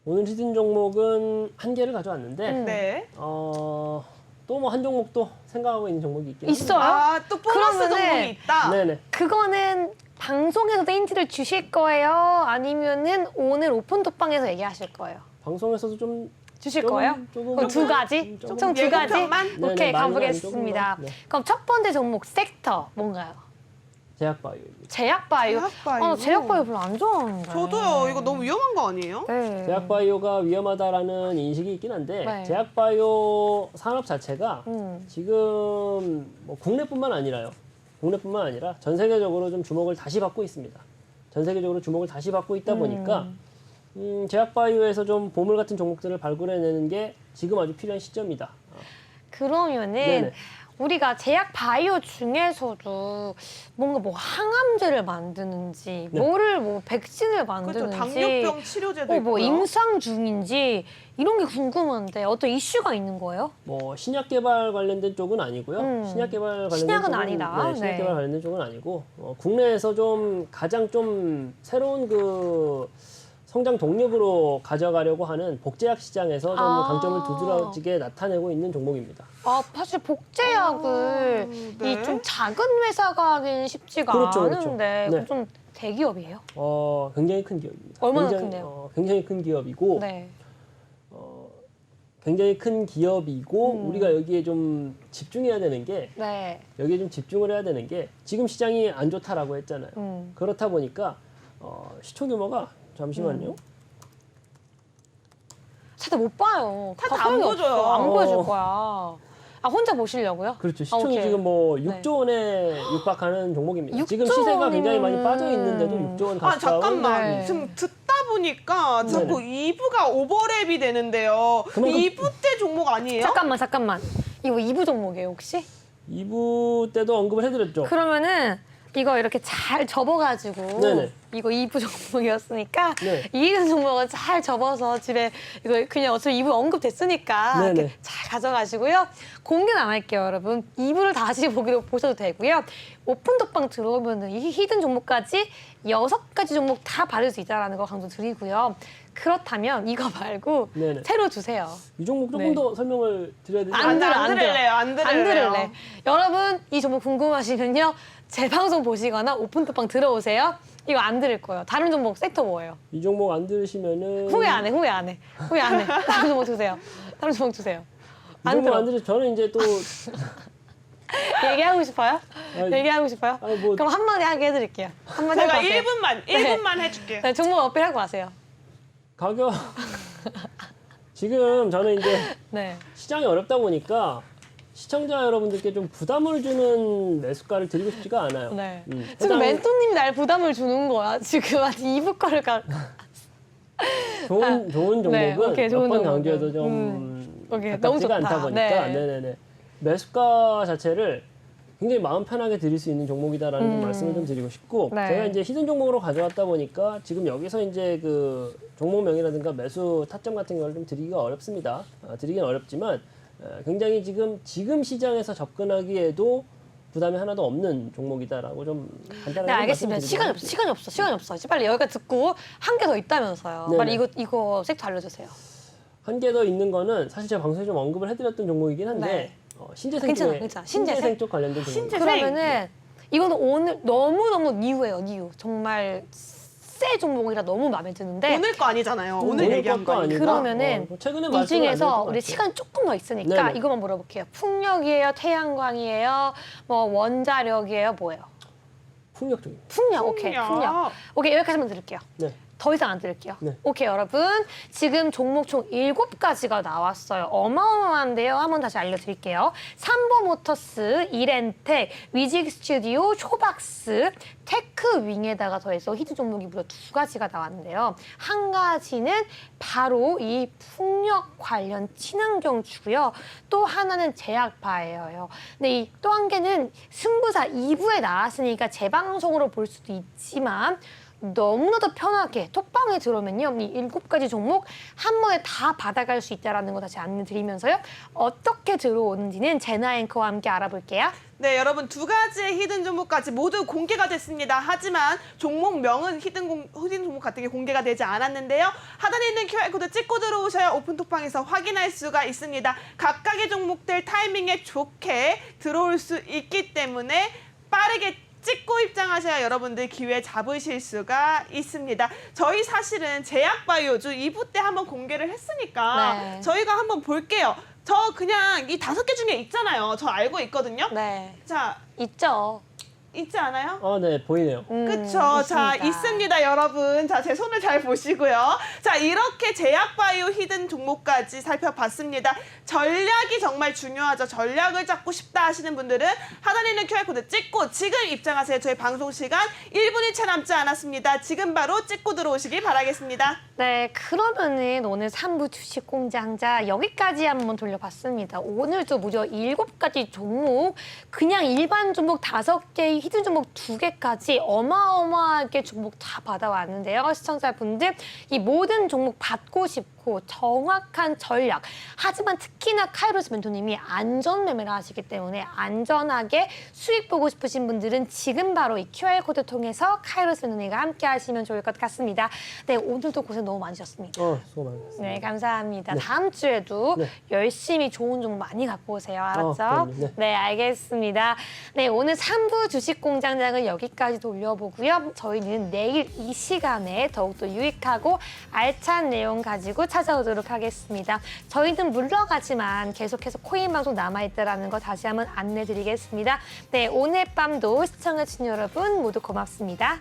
오늘 히든 종목은 한 개를 가져왔는데 네. 또 뭐 한 종목도 생각하고 있는 종목이 있긴 있어요? 아, 또 보너스 그러면은- 종목이 있다. 네네. 그거는 방송에서도 힌트를 주실 거예요? 아니면은 오늘 오픈 톡방에서 얘기하실 거예요? 방송에서도 좀 주실 조금, 거예요? 조금, 그럼 2가지? 조금. 총 2가지? 예고편만? 네네, 오케이, 많이는 아니고 가보겠습니다. 조금만. 네. 그럼 첫 번째 종목 섹터 뭔가요? 제약바이오입니다. 제약바이오. 제약바이오. 나 제약바이오 별로 안 좋아하는데. 저도요. 이거 너무 위험한 거 아니에요? 네. 제약바이오가 위험하다라는 인식이 있긴 한데 네. 제약바이오 산업 자체가 음. 지금 뭐 국내뿐만 아니라요. 국내뿐만 아니라 전 세계적으로 좀 주목을 다시 받고 있습니다. 전 세계적으로 주목을 다시 받고 있다 보니까 제약바이오에서 좀 보물 같은 종목들을 발굴해내는 게 지금 아주 필요한 시점이다. 그러면은 네네. 우리가 제약 바이오 중에서도 뭔가 뭐 항암제를 만드는지 네. 뭐를 뭐 백신을 그렇죠. 만드는지 당뇨병 치료제도 있고요. 뭐 임상 중인지 이런 게 궁금한데 어떤 이슈가 있는 거예요? 뭐 신약 개발 관련된 쪽은 아니고요. 신약 개발 관련된 신약은 쪽은 아니다. 네, 신약 네. 개발 관련된 쪽은 아니고 국내에서 좀 가장 좀 새로운 그 성장 동력으로 가져가려고 하는 복제약 시장에서 좀 아. 강점을 두드러지게 나타내고 있는 종목입니다. 아 사실 복제약을 네. 이 좀 작은 회사가 하긴 쉽지가 그렇죠, 그렇죠. 않은데 네. 좀 대기업이에요? 굉장히 큰 기업입니다. 얼마나 굉장히, 큰데요? 굉장히 큰 기업이고 네. 굉장히 큰 기업이고 우리가 여기에 좀 집중해야 되는 게 네. 여기에 좀 집중을 해야 되는 게 지금 시장이 안 좋다라고 했잖아요. 그렇다 보니까 시총 규모가 잠시만요. 차트 못 봐요. 차트 다 안 소용이 보여줘요. 없어. 안 보여줄 거야. 아, 혼자 보시려고요? 그렇죠. 시총이 오케이. 지금 뭐 네. 6조 원에 육박하는 종목입니다. 6조 지금 시세가 굉장히 많이 원이면- 빠져 있는데도 6조 원 아 가까운 잠깐만 네. 지금 듣다 보니까 자꾸 2부가 오버랩이 되는데요. 그만큼- 2부 때 종목 아니에요? 잠깐만. 이거 2부 종목이에요, 혹시? 2부 때도 언급을 해드렸죠. 그러면은 이거 이렇게 잘 접어가지고 네네. 이거 2부 종목이었으니까 네. 이익은 종목은 잘 접어서 집에 이거 그냥 어차피 2부 언급됐으니까 네네. 이렇게 잘 가져가시고요. 공개는 안 할게요, 여러분. 2부를 다시 보기로 보셔도 되고요. 오픈톡방 들어오면은 이 히든 종목까지 6가지 종목 다 받을 수 있다는 거 강조드리고요. 그렇다면 이거 말고 네네. 새로 주세요. 이 종목 조금 네. 더 설명을 드려야 되죠. 안 들어. 안 들을래요. 들을래. 여러분 이 종목 궁금하시면요. 제 방송 보시거나 오픈톡방 들어오세요. 이거 안 들을 거예요. 다른 종목 섹터 뭐예요? 이 종목 안 들으시면은 후회 안 해. 다른 종목 주세요. 다른 종목 주세요. 이 안 종목 들어. 안 들으시면 저는 이제 또 얘기하고 싶어요? 아니, 얘기하고 싶어요? 아니, 뭐- 그럼 한마디 하게 해드릴게요. 한마디 제가 하고 가세요. 1분만 해줄게요. 네, 종목 어필하고 가세요. 가격 지금 저는 이제 네. 시장이 어렵다 보니까 시청자 여러분들께 좀 부담을 주는 매수가를 드리고 싶지가 않아요. 네. 해당- 지금 멘토님이 날 부담을 주는 거야. 지금 아직 2부 거를 좋은 종목은 네, 오케이, 좋은 몇 번 종목은. 강조해도 좀 오케이, 너무 가깝지가 않다 좋다. 보니까 네. 네네네. 매수가 자체를 굉장히 마음 편하게 드릴 수 있는 종목이다라는 좀 말씀을 좀 드리고 싶고 네. 제가 이제 히든 종목으로 가져왔다 보니까 지금 여기서 이제 그 종목명이라든가 매수 타점 같은 걸 좀 드리기가 어렵습니다. 드리긴 어렵지만 굉장히 지금 시장에서 접근하기에도 부담이 하나도 없는 종목이다라고 좀 간단하게 네, 알겠습니다. 말씀드리도록 시간이 없어. 이제 빨리 여기까지 듣고 한 개 더 있다면서요. 네네. 빨리 이거 섹터 알려주세요. 한 개 더 있는 거는 사실 제가 방송에 좀 언급을 해드렸던 종목이긴 한데 네. 신재생 괜찮아, 쪽에 괜찮아. 신재생 쪽 관련된 종목. 신재- 그러면은 이거는 오늘 너무너무 뉴예요, 뉴. 정말 새 종목이라 너무 마음에 드는데 오늘 거 아니잖아요. 오늘 얘기한 거 것도 아니에요. 아니고. 그러면은 뭐 최근에 이 말씀을 안 중에서 드릴 것 우리 같아요. 시간 조금 더 있으니까 네네. 이것만 물어볼게요. 풍력이에요, 태양광이에요, 뭐 원자력이에요, 뭐예요? 풍력 쪽입니다. 풍력, 오케이, 풍력. 오케이, 여기까지만 들을게요. 네. 더 이상 안 들을게요. 네. 오케이, 여러분. 지금 종목 총 7가지가 나왔어요. 어마어마한데요. 한번 다시 알려드릴게요. 삼보모터스, 이렌텍, 위직 스튜디오, 쇼박스, 테크윙에다가 더해서 히트 종목이 무려 2가지가 나왔는데요. 한 가지는 바로 이 풍력 관련 친환경주고요. 또 하나는 제약바예요. 근데 이 또 한 개는 승부사 2부에 나왔으니까 재방송으로 볼 수도 있지만 너무나도 편하게 톡방에 들어오면요. 이 7가지 종목 한 번에 다 받아갈 수 있다는 거 다시 안내드리면서요. 어떻게 들어오는지는 제나 앵커와 함께 알아볼게요. 네, 여러분 2가지의 히든 종목까지 모두 공개가 됐습니다. 하지만 종목명은 히든 종목 같은 게 공개가 되지 않았는데요. 하단에 있는 QR코드 찍고 들어오셔야 오픈톡방에서 확인할 수가 있습니다. 각각의 종목들 타이밍에 좋게 들어올 수 있기 때문에 빠르게 찍고 입장하셔야 여러분들 기회 잡으실 수가 있습니다. 저희 사실은 제약바이오주 2부 때 한번 공개를 했으니까 네. 저희가 한번 볼게요. 저 그냥 이 5개 중에 있잖아요. 저 알고 있거든요. 네, 자, 있죠. 있지 않아요? 네, 보이네요. 그쵸. 자, 있습니다, 여러분. 자, 제 손을 잘 보시고요. 자, 이렇게 제약바이오 히든 종목까지 살펴봤습니다. 전략이 정말 중요하죠. 전략을 잡고 싶다 하시는 분들은 하단에 있는 QR코드 찍고 지금 입장하세요. 저희 방송 시간 1분이 채 남지 않았습니다. 지금 바로 찍고 들어오시길 바라겠습니다. 네, 그러면은 오늘 3부 주식공장자 여기까지 한번 돌려봤습니다. 오늘도 무려 7가지 종목, 그냥 일반 종목 5개, 히든 종목 2개까지 어마어마하게 종목 다 받아왔는데요. 시청자분들, 이 모든 종목 받고 싶고 정확한 전략, 하지만 특히나 카이로스 멘토님이 안전 매매를 하시기 때문에 안전하게 수익 보고 싶으신 분들은 지금 바로 이 QR코드 통해서 카이로스 멘토님과 함께 하시면 좋을 것 같습니다. 네, 오늘도 고생 너무 많으셨습니다. 수고 많으셨습니다. 네, 감사합니다. 다음 주에도 네. 열심히 좋은 종목 많이 갖고 오세요. 알았죠? 그럼요. 네. 네, 알겠습니다. 네, 오늘 3부 주식 주식공장장은 여기까지 돌려보고요. 저희는 내일 이 시간에 더욱더 유익하고 알찬 내용 가지고 찾아오도록 하겠습니다. 저희는 물러가지만 계속해서 코인 방송 남아있다라는 거 다시 한번 안내드리겠습니다. 네, 오늘 밤도 시청해주신 여러분 모두 고맙습니다.